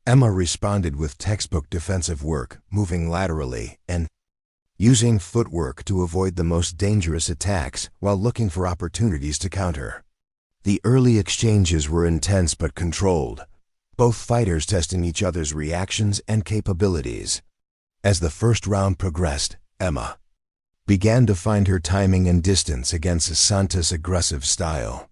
Emma responded with textbook defensive work, moving laterally and using footwork to avoid the most dangerous attacks while looking for opportunities to counter. The early exchanges were intense but controlled, both fighters testing each other's reactions and capabilities. As the first round progressed, Emma began to find her timing and distance against Santos' aggressive style.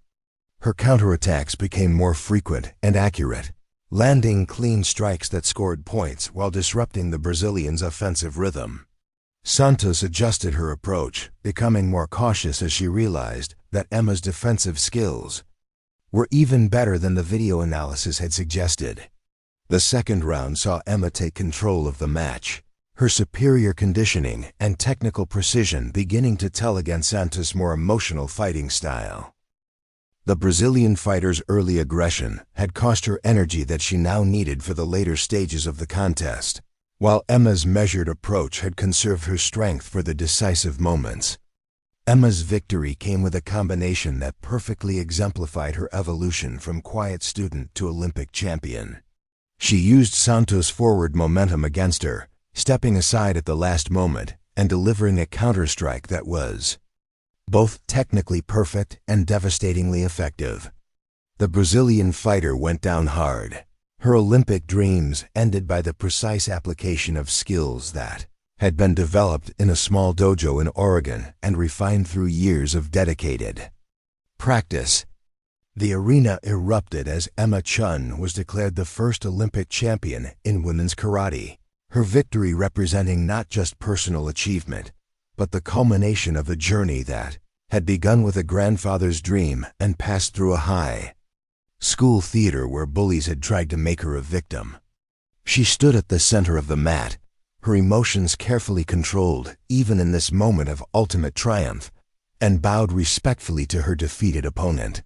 Her counterattacks became more frequent and accurate, landing clean strikes that scored points while disrupting the Brazilians' offensive rhythm. Santos adjusted her approach, becoming more cautious as she realized that Emma's defensive skills were even better than the video analysis had suggested. The second round saw Emma take control of the match, her superior conditioning and technical precision beginning to tell against Santos' more emotional fighting style. The Brazilian fighter's early aggression had cost her energy that she now needed for the later stages of the contest, while Emma's measured approach had conserved her strength for the decisive moments. Emma's victory came with a combination that perfectly exemplified her evolution from quiet student to Olympic champion. She used Santos' forward momentum against her, stepping aside at the last moment and delivering a counterstrike that was both technically perfect and devastatingly effective. The Brazilian fighter went down hard, her Olympic dreams ended by the precise application of skills that had been developed in a small dojo in Oregon and refined through years of dedicated practice. The arena erupted as Emma Chen was declared the first Olympic champion in women's karate, her victory representing not just personal achievement, but the culmination of a journey that had begun with a grandfather's dream and passed through a high school theater where bullies had tried to make her a victim. She stood at the center of the mat, her emotions carefully controlled even in this moment of ultimate triumph, and bowed respectfully to her defeated opponent.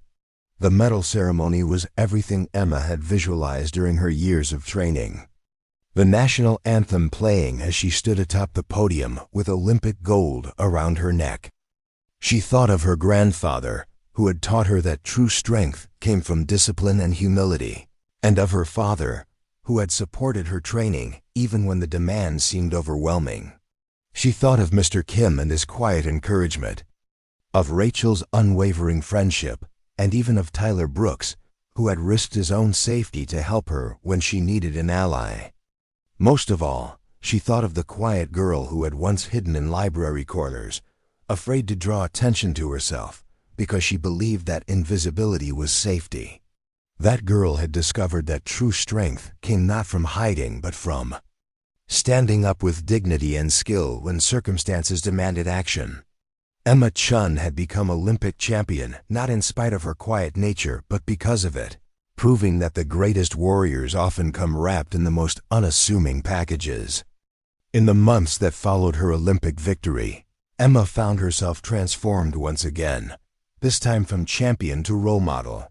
The medal ceremony was everything Emma had visualized during her years of training. The national anthem playing as she stood atop the podium with Olympic gold around her neck. She thought of her grandfather, who had taught her that true strength came from discipline and humility, and of her father, who had supported her training even when the demands seemed overwhelming. She thought of Mr. Kim and his quiet encouragement, of Rachel's unwavering friendship, and even of Tyler Brooks, who had risked his own safety to help her when she needed an ally. Most of all, she thought of the quiet girl who had once hidden in library corners, afraid to draw attention to herself because she believed that invisibility was safety. That girl had discovered that true strength came not from hiding but from standing up with dignity and skill when circumstances demanded action. Emma Chen had become Olympic champion not in spite of her quiet nature but because of it, proving that the greatest warriors often come wrapped in the most unassuming packages. In the months that followed her Olympic victory, Emma found herself transformed once again, this time from champion to role model.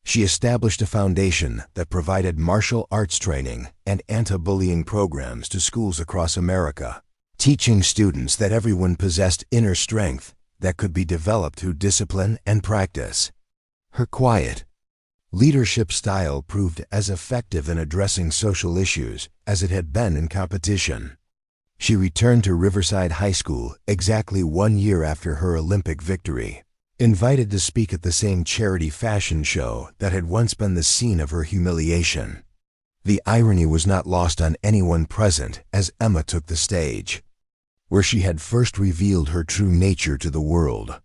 She established a foundation that provided martial arts training and anti-bullying programs to schools across America, teaching students that everyone possessed inner strength that could be developed through discipline and practice. Her quiet leadership style proved as effective in addressing social issues as it had been in competition. She returned to Riverside High School exactly 1 year after her Olympic victory, invited to speak at the same charity fashion show that had once been the scene of her humiliation. The irony was not lost on anyone present as Emma took the stage, where she had first revealed her true nature to the world.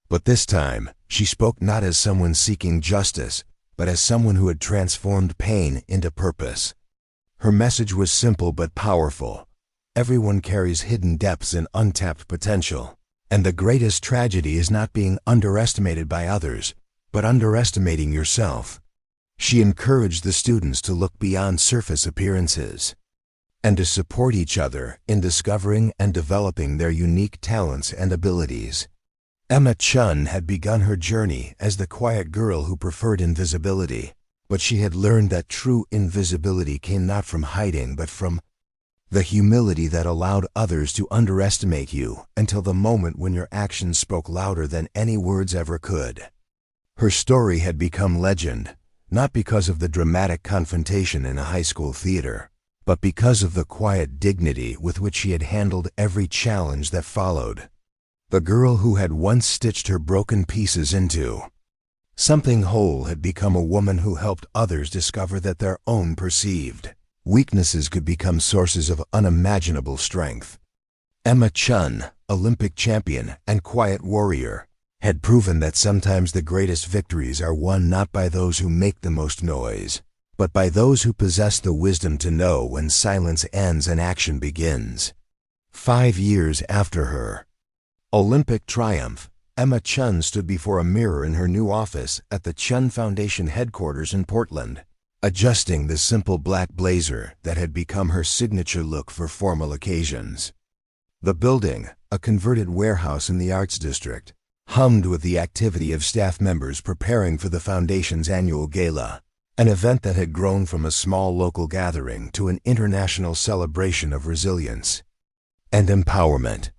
But this time, she spoke not as someone seeking justice, but as someone who had transformed pain into purpose. Her message was simple but powerful. Everyone carries hidden depths and untapped potential, and the greatest tragedy is not being underestimated by others, but underestimating yourself. She encouraged the students to look beyond surface appearances and to support each other in discovering and developing their unique talents and abilities. Emma Chen had begun her journey as the quiet girl who preferred invisibility, but she had learned that true invisibility came not from hiding but from the humility that allowed others to underestimate you until the moment when your actions spoke louder than any words ever could. Her story had become legend, not because of the dramatic confrontation in a high school theater, but because of the quiet dignity with which she had handled every challenge that followed. The girl who had once stitched her broken pieces into something whole had become a woman who helped others discover that their own perceived weaknesses could become sources of unimaginable strength. Emma Chen, Olympic champion and quiet warrior, had proven that sometimes the greatest victories are won not by those who make the most noise, but by those who possess the wisdom to know when silence ends and action begins. 5 years after her Olympic triumph, Emma Chen stood before a mirror in her new office at the Chen Foundation headquarters in Portland, adjusting the simple black blazer that had become her signature look for formal occasions. The building, a converted warehouse in the Arts District, hummed with the activity of staff members preparing for the foundation's annual gala, an event that had grown from a small local gathering to an international celebration of resilience and empowerment.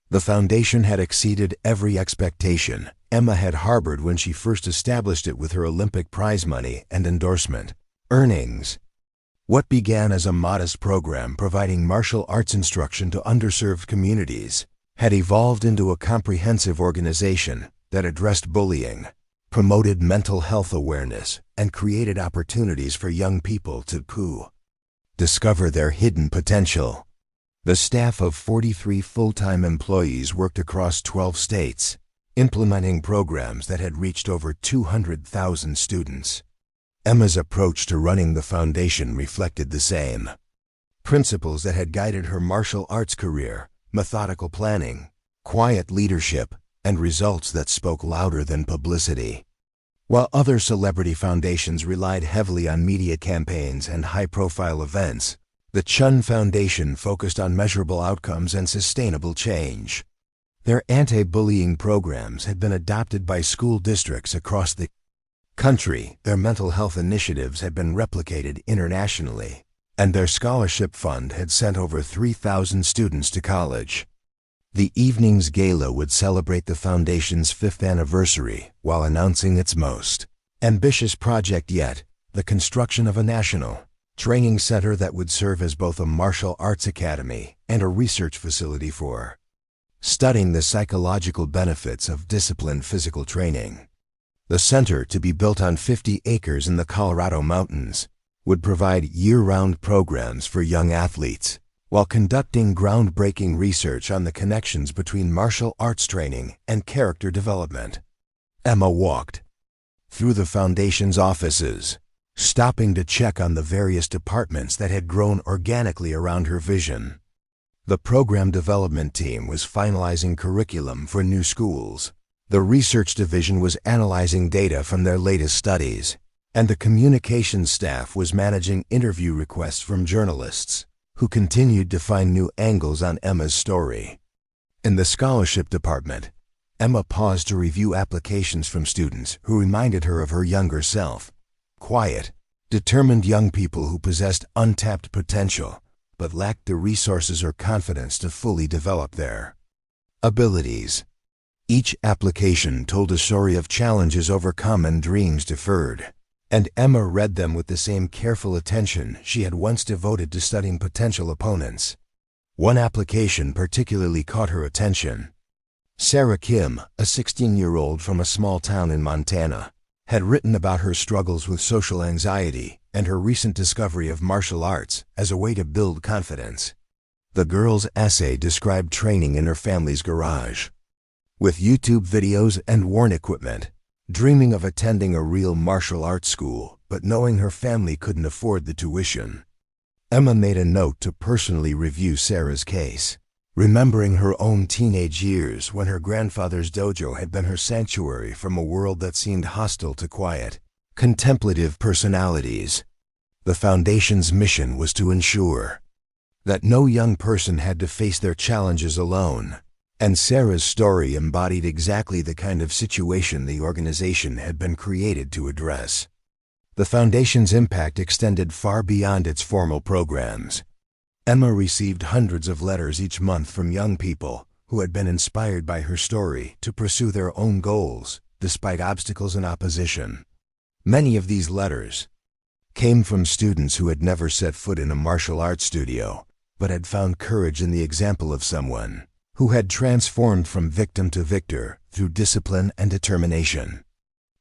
The foundation had exceeded every expectation Emma had harbored when she first established it with her Olympic prize money and endorsement earnings. What began as a modest program providing martial arts instruction to underserved communities had evolved into a comprehensive organization that addressed bullying, promoted mental health awareness, and created opportunities for young people to discover their hidden potential. The staff of 43 full-time employees worked across 12 states, implementing programs that had reached over 200,000 students. Emma's approach to running the foundation reflected the same principles that had guided her martial arts career: methodical planning, quiet leadership, and results that spoke louder than publicity. While other celebrity foundations relied heavily on media campaigns and high-profile events, the Chen Foundation focused on measurable outcomes and sustainable change. Their anti-bullying programs had been adopted by school districts across the country, their mental health initiatives had been replicated internationally, and their scholarship fund had sent over 3,000 students to college. The evening's gala would celebrate the foundation's 5th anniversary while announcing its most ambitious project yet, the construction of a national training center that would serve as both a martial arts academy and a research facility for studying the psychological benefits of disciplined physical training. The center, to be built on 50 acres in the Colorado mountains, would provide year-round programs for young athletes, while conducting groundbreaking research on the connections between martial arts training and character development. Emma walked through the foundation's offices, stopping to check on the various departments that had grown organically around her vision. The program development team was finalizing curriculum for new schools. The research division was analyzing data from their latest studies, and the communications staff was managing interview requests from journalists who continued to find new angles on Emma's story. In the scholarship department, Emma paused to review applications from students who reminded her of her younger self: quiet, determined young people who possessed untapped potential but lacked the resources or confidence to fully develop their abilities. Each application told a story of challenges overcome and dreams deferred, and Emma read them with the same careful attention she had once devoted to studying potential opponents. One application particularly caught her attention. Sarah Kim, a 16-year-old from a small town in Montana, had written about her struggles with social anxiety and her recent discovery of martial arts as a way to build confidence. The girl's essay described training in her family's garage, with YouTube videos and worn equipment, dreaming of attending a real martial arts school, but knowing her family couldn't afford the tuition. Emma made a note to personally review Sarah's case, remembering her own teenage years when her grandfather's dojo had been her sanctuary from a world that seemed hostile to quiet, contemplative personalities. The foundation's mission was to ensure that no young person had to face their challenges alone, and Sarah's story embodied exactly the kind of situation the organization had been created to address. The foundation's impact extended far beyond its formal programs. Emma received hundreds of letters each month from young people who had been inspired by her story to pursue their own goals, despite obstacles and opposition. Many of these letters came from students who had never set foot in a martial arts studio, but had found courage in the example of someone who had transformed from victim to victor through discipline and determination.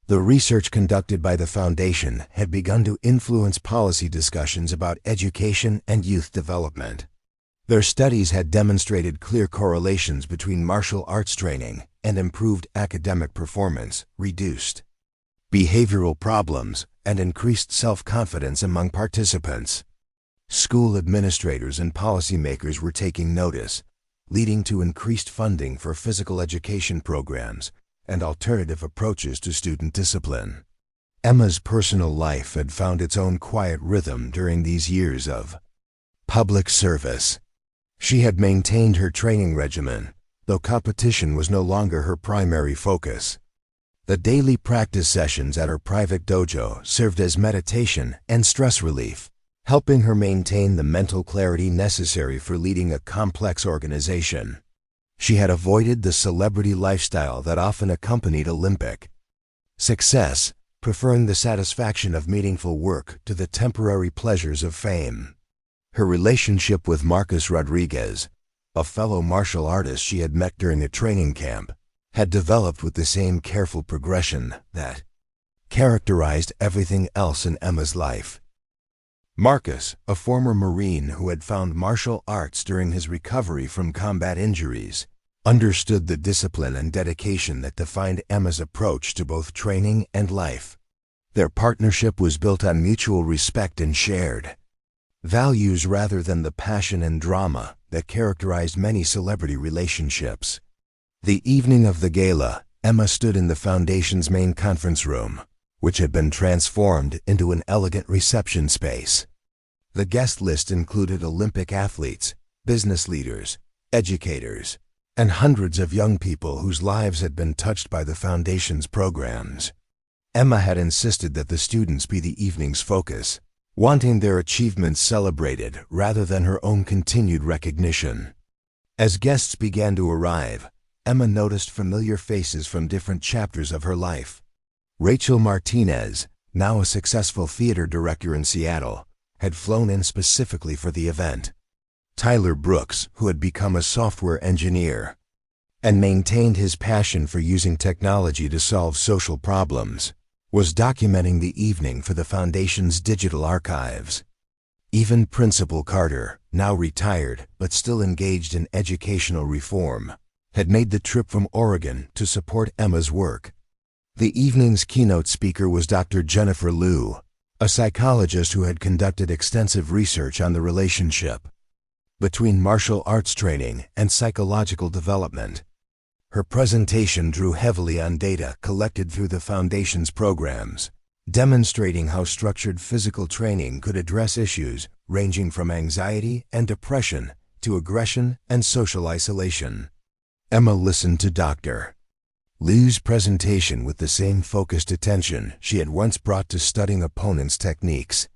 The research conducted by the foundation had begun to influence policy discussions about education and youth development. Their studies had demonstrated clear correlations between martial arts training and improved academic performance, reduced behavioral problems, and increased self-confidence among participants. School administrators and policymakers were taking notice, leading to increased funding for physical education programs and alternative approaches to student discipline. Emma's personal life had found its own quiet rhythm during these years of public service. She had maintained her training regimen, though competition was no longer her primary focus. The daily practice sessions at her private dojo served as meditation and stress relief, helping her maintain the mental clarity necessary for leading a complex organization. She had avoided the celebrity lifestyle that often accompanied Olympic success, preferring the satisfaction of meaningful work to the temporary pleasures of fame. Her relationship with Marcus Rodriguez, a fellow martial artist she had met during a training camp, had developed with the same careful progression that characterized everything else in Emma's life. Marcus, a former Marine who had found martial arts during his recovery from combat injuries, understood the discipline and dedication that defined Emma's approach to both training and life. Their partnership was built on mutual respect and shared values rather than the passion and drama that characterized many celebrity relationships. The evening of the gala, Emma stood in the Foundation's main conference room, which had been transformed into an elegant reception space. The guest list included Olympic athletes, business leaders, educators, and hundreds of young people whose lives had been touched by the Foundation's programs. Emma had insisted that the students be the evening's focus, wanting their achievements celebrated rather than her own continued recognition. As guests began to arrive, Emma noticed familiar faces from different chapters of her life. Rachel Martinez, now a successful theater director in Seattle, had flown in specifically for the event. Tyler Brooks, who had become a software engineer and maintained his passion for using technology to solve social problems, was documenting the evening for the Foundation's digital archives. Even Principal Carter, now retired but still engaged in educational reform, had made the trip from Oregon to support Emma's work. The evening's keynote speaker was Dr. Jennifer Liu, a psychologist who had conducted extensive research on the relationship between martial arts training and psychological development. Her presentation drew heavily on data collected through the Foundation's programs, demonstrating how structured physical training could address issues ranging from anxiety and depression to aggression and social isolation. Emma listened to Dr. Liu's presentation with the same focused attention she had once brought to studying opponents' techniques.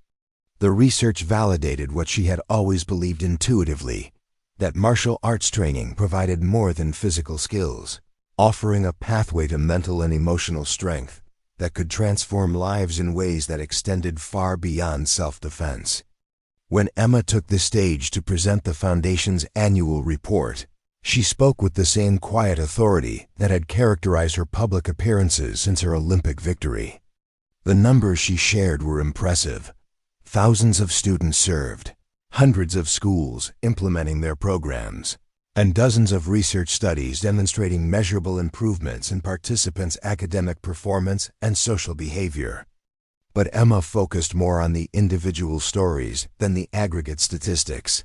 The research validated what she had always believed intuitively, that martial arts training provided more than physical skills, offering a pathway to mental and emotional strength that could transform lives in ways that extended far beyond self-defense. When Emma took the stage to present the Foundation's annual report, she spoke with the same quiet authority that had characterized her public appearances since her Olympic victory. The numbers she shared were impressive. Thousands of students served, hundreds of schools implementing their programs, and dozens of research studies demonstrating measurable improvements in participants' academic performance and social behavior. But Emma focused more on the individual stories than the aggregate statistics.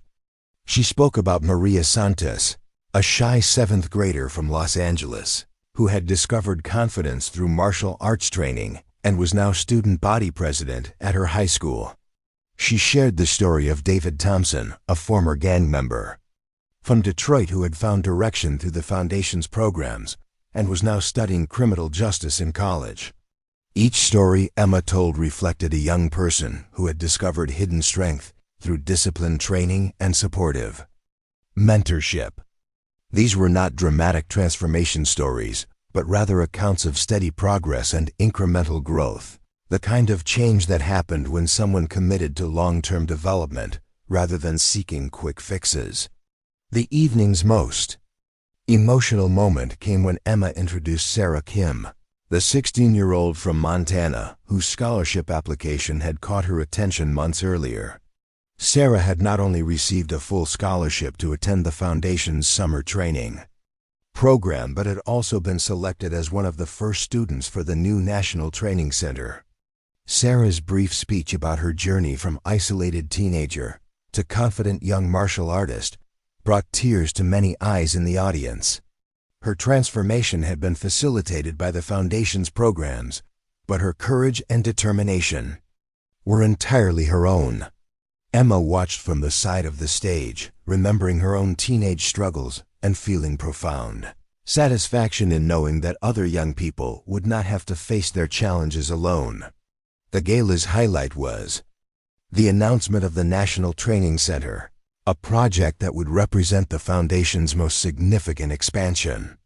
She spoke about Maria Santos, a shy seventh grader from Los Angeles, who had discovered confidence through martial arts training and was now student body president at her high school. She shared the story of David Thompson, a former gang member from Detroit who had found direction through the Foundation's programs and was now studying criminal justice in college. Each story Emma told reflected a young person who had discovered hidden strength through disciplined training and supportive mentorship. These were not dramatic transformation stories, but rather accounts of steady progress and incremental growth, the kind of change that happened when someone committed to long-term development rather than seeking quick fixes. The evening's most emotional moment came when Emma introduced Sarah Kim, the 16-year-old from Montana whose scholarship application had caught her attention months earlier. Sarah had not only received a full scholarship to attend the Foundation's summer training program, but had also been selected as one of the first students for the new National Training Center. Sarah's brief speech about her journey from isolated teenager to confident young martial artist brought tears to many eyes in the audience. Her transformation had been facilitated by the Foundation's programs, but her courage and determination were entirely her own. Emma watched from the side of the stage, remembering her own teenage struggles and feeling profound satisfaction in knowing that other young people would not have to face their challenges alone. The gala's highlight was the announcement of the National Training Center, a project that would represent the Foundation's most significant expansion.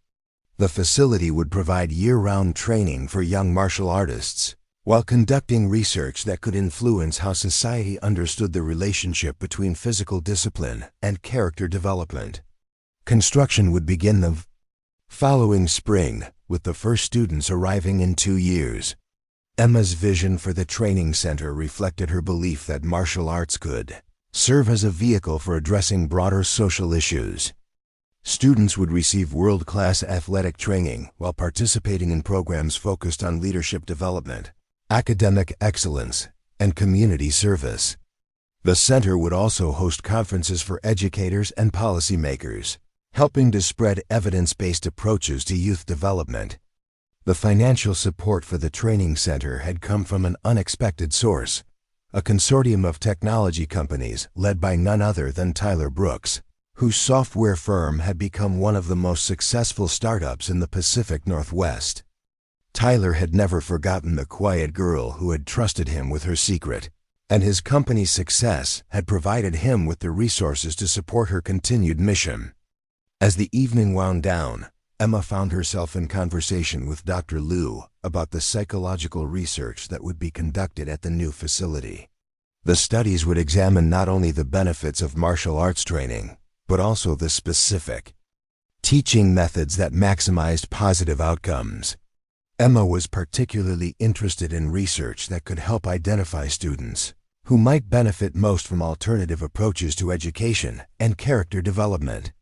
The facility would provide year-round training for young martial artists, while conducting research that could influence how society understood the relationship between physical discipline and character development. Construction would begin the following spring, with the first students arriving in 2 years. Emma's vision for the training center reflected her belief that martial arts could serve as a vehicle for addressing broader social issues. Students would receive world-class athletic training while participating in programs focused on leadership development, academic excellence, and community service. The center would also host conferences for educators and policymakers, helping to spread evidence-based approaches to youth development. The financial support for the training center had come from an unexpected source, a consortium of technology companies led by none other than Tyler Brooks, whose software firm had become one of the most successful startups in the Pacific Northwest. Tyler had never forgotten the quiet girl who had trusted him with her secret, and his company's success had provided him with the resources to support her continued mission. As the evening wound down, Emma found herself in conversation with Dr. Liu about the psychological research that would be conducted at the new facility. The studies would examine not only the benefits of martial arts training, but also the specific teaching methods that maximized positive outcomes. Emma was particularly interested in research that could help identify students who might benefit most from alternative approaches to education and character development.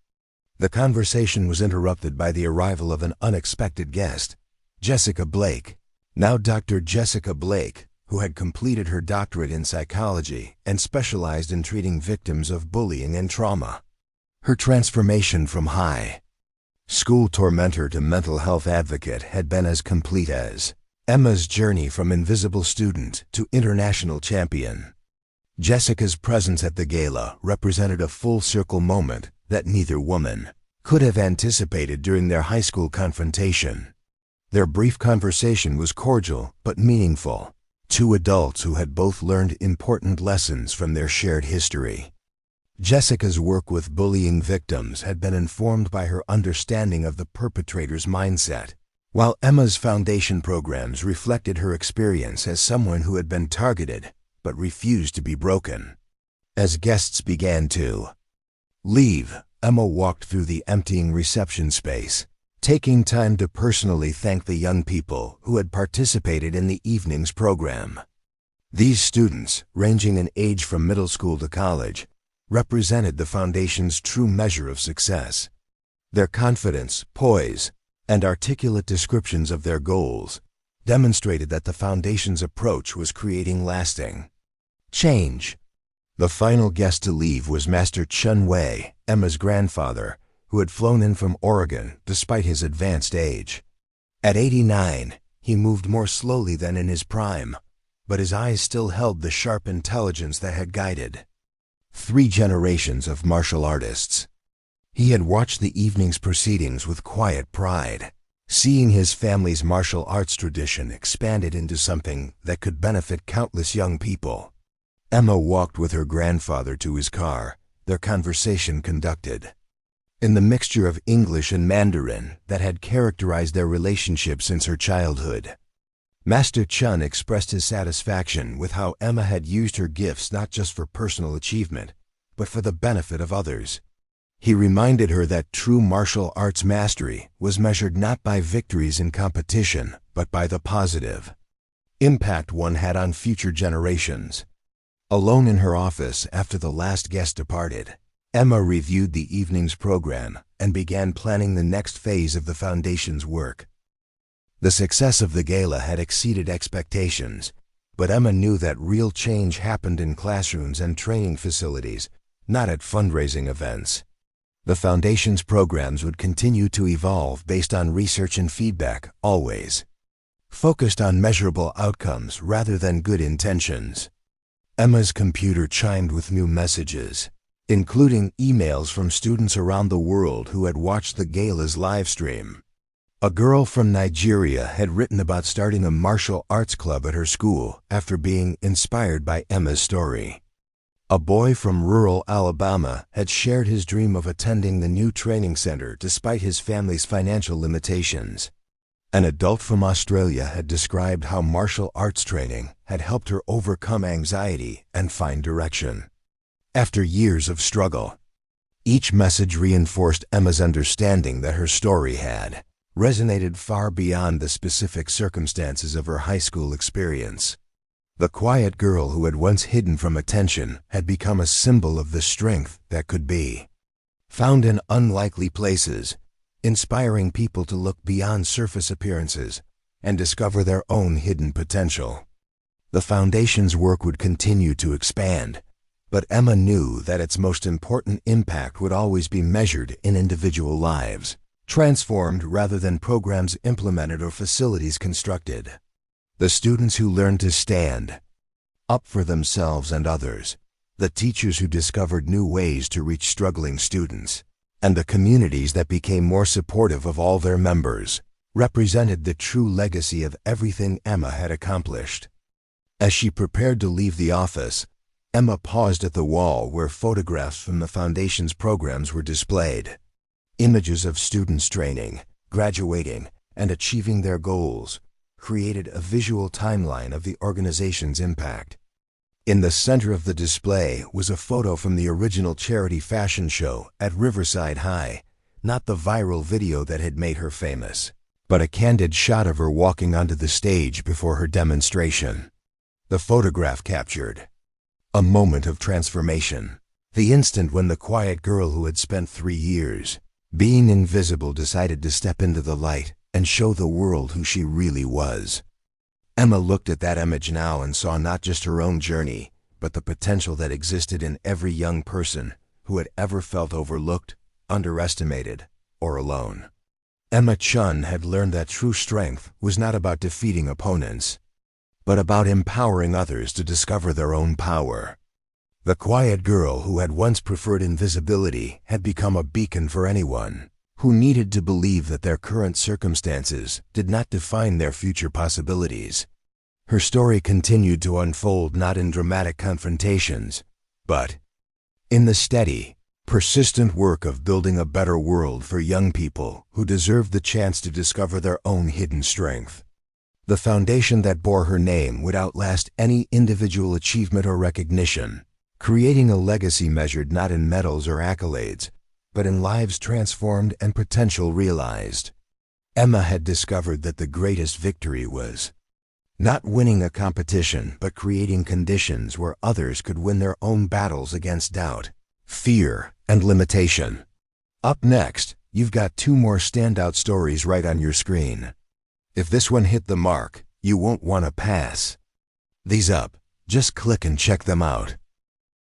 The conversation was interrupted by the arrival of an unexpected guest, Jessica Blake. Now Dr. Jessica Blake, who had completed her doctorate in psychology and specialized in treating victims of bullying and trauma. Her transformation from high school tormentor to mental health advocate had been as complete as Emma's journey from invisible student to international champion. Jessica's presence at the gala represented a full-circle moment that neither woman could have anticipated during their high school confrontation. Their brief conversation was cordial but meaningful, two adults who had both learned important lessons from their shared history. Jessica's work with bullying victims had been informed by her understanding of the perpetrator's mindset, while Emma's foundation programs reflected her experience as someone who had been targeted but refused to be broken. As guests began to leave, Emma walked through the emptying reception space, taking time to personally thank the young people who had participated in the evening's program. These students, ranging in age from middle school to college, represented the Foundation's true measure of success. Their confidence, poise, and articulate descriptions of their goals demonstrated that the Foundation's approach was creating lasting change. The final guest to leave was Master Chen Wei, Emma's grandfather, who had flown in from Oregon despite his advanced age. At 89, he moved more slowly than in his prime, but his eyes still held the sharp intelligence that had guided 3 generations of martial artists. He had watched the evening's proceedings with quiet pride, seeing his family's martial arts tradition expanded into something that could benefit countless young people. Emma walked with her grandfather to his car, their conversation conducted in the mixture of English and Mandarin that had characterized their relationship since her childhood. Master Chen expressed his satisfaction with how Emma had used her gifts not just for personal achievement, but for the benefit of others. He reminded her that true martial arts mastery was measured not by victories in competition, but by the positive impact one had on future generations. Alone in her office after the last guest departed, Emma reviewed the evening's program and began planning the next phase of the Foundation's work. The success of the gala had exceeded expectations, But Emma knew that real change happened in classrooms and training facilities, not at fundraising events. The Foundation's programs would continue to evolve based on research and feedback, always focused on measurable outcomes rather than good intentions. Emma's computer chimed with new messages, including emails from students around the world who had watched the gala's live stream. A girl from Nigeria had written about starting a martial arts club at her school after being inspired by Emma's story. A boy from rural Alabama had shared his dream of attending the new training center despite his family's financial limitations. An adult from Australia had described how martial arts training had helped her overcome anxiety and find direction after years of struggle. Each message reinforced Emma's understanding that her story had resonated far beyond the specific circumstances of her high school experience. The quiet girl who had once hidden from attention had become a symbol of the strength that could be found in unlikely places, inspiring people to look beyond surface appearances and discover their own hidden potential. The Foundation's work would continue to expand, but Emma knew that its most important impact would always be measured in individual lives, transformed rather than programs implemented or facilities constructed. The students who learned to stand up for themselves and others, the teachers who discovered new ways to reach struggling students, and the communities that became more supportive of all their members, represented the true legacy of everything Emma had accomplished. As she prepared to leave the office, Emma paused at the wall where photographs from the Foundation's programs were displayed. Images of students training, graduating, and achieving their goals created a visual timeline of the organization's impact. In the center of the display was a photo from the original charity fashion show at Riverside High, not the viral video that had made her famous, but a candid shot of her walking onto the stage before her demonstration. The photograph captured a moment of transformation, the instant when the quiet girl who had spent 3 years being invisible decided to step into the light and show the world who she really was. Emma looked at that image now and saw not just her own journey, but the potential that existed in every young person who had ever felt overlooked, underestimated, or alone. Emma Chen had learned that true strength was not about defeating opponents, but about empowering others to discover their own power. The quiet girl who had once preferred invisibility had become a beacon for anyone who needed to believe that their current circumstances did not define their future possibilities. Her story continued to unfold not in dramatic confrontations, but in the steady, persistent work of building a better world for young people who deserved the chance to discover their own hidden strength. The foundation that bore her name would outlast any individual achievement or recognition, creating a legacy measured not in medals or accolades, but in lives transformed and potential realized. Emma had discovered that the greatest victory was not winning a competition, but creating conditions where others could win their own battles against doubt, fear, and limitation. Up next, you've got 2 more standout stories right on your screen. If this one hit the mark, you won't want to pass these up. Just click and check them out.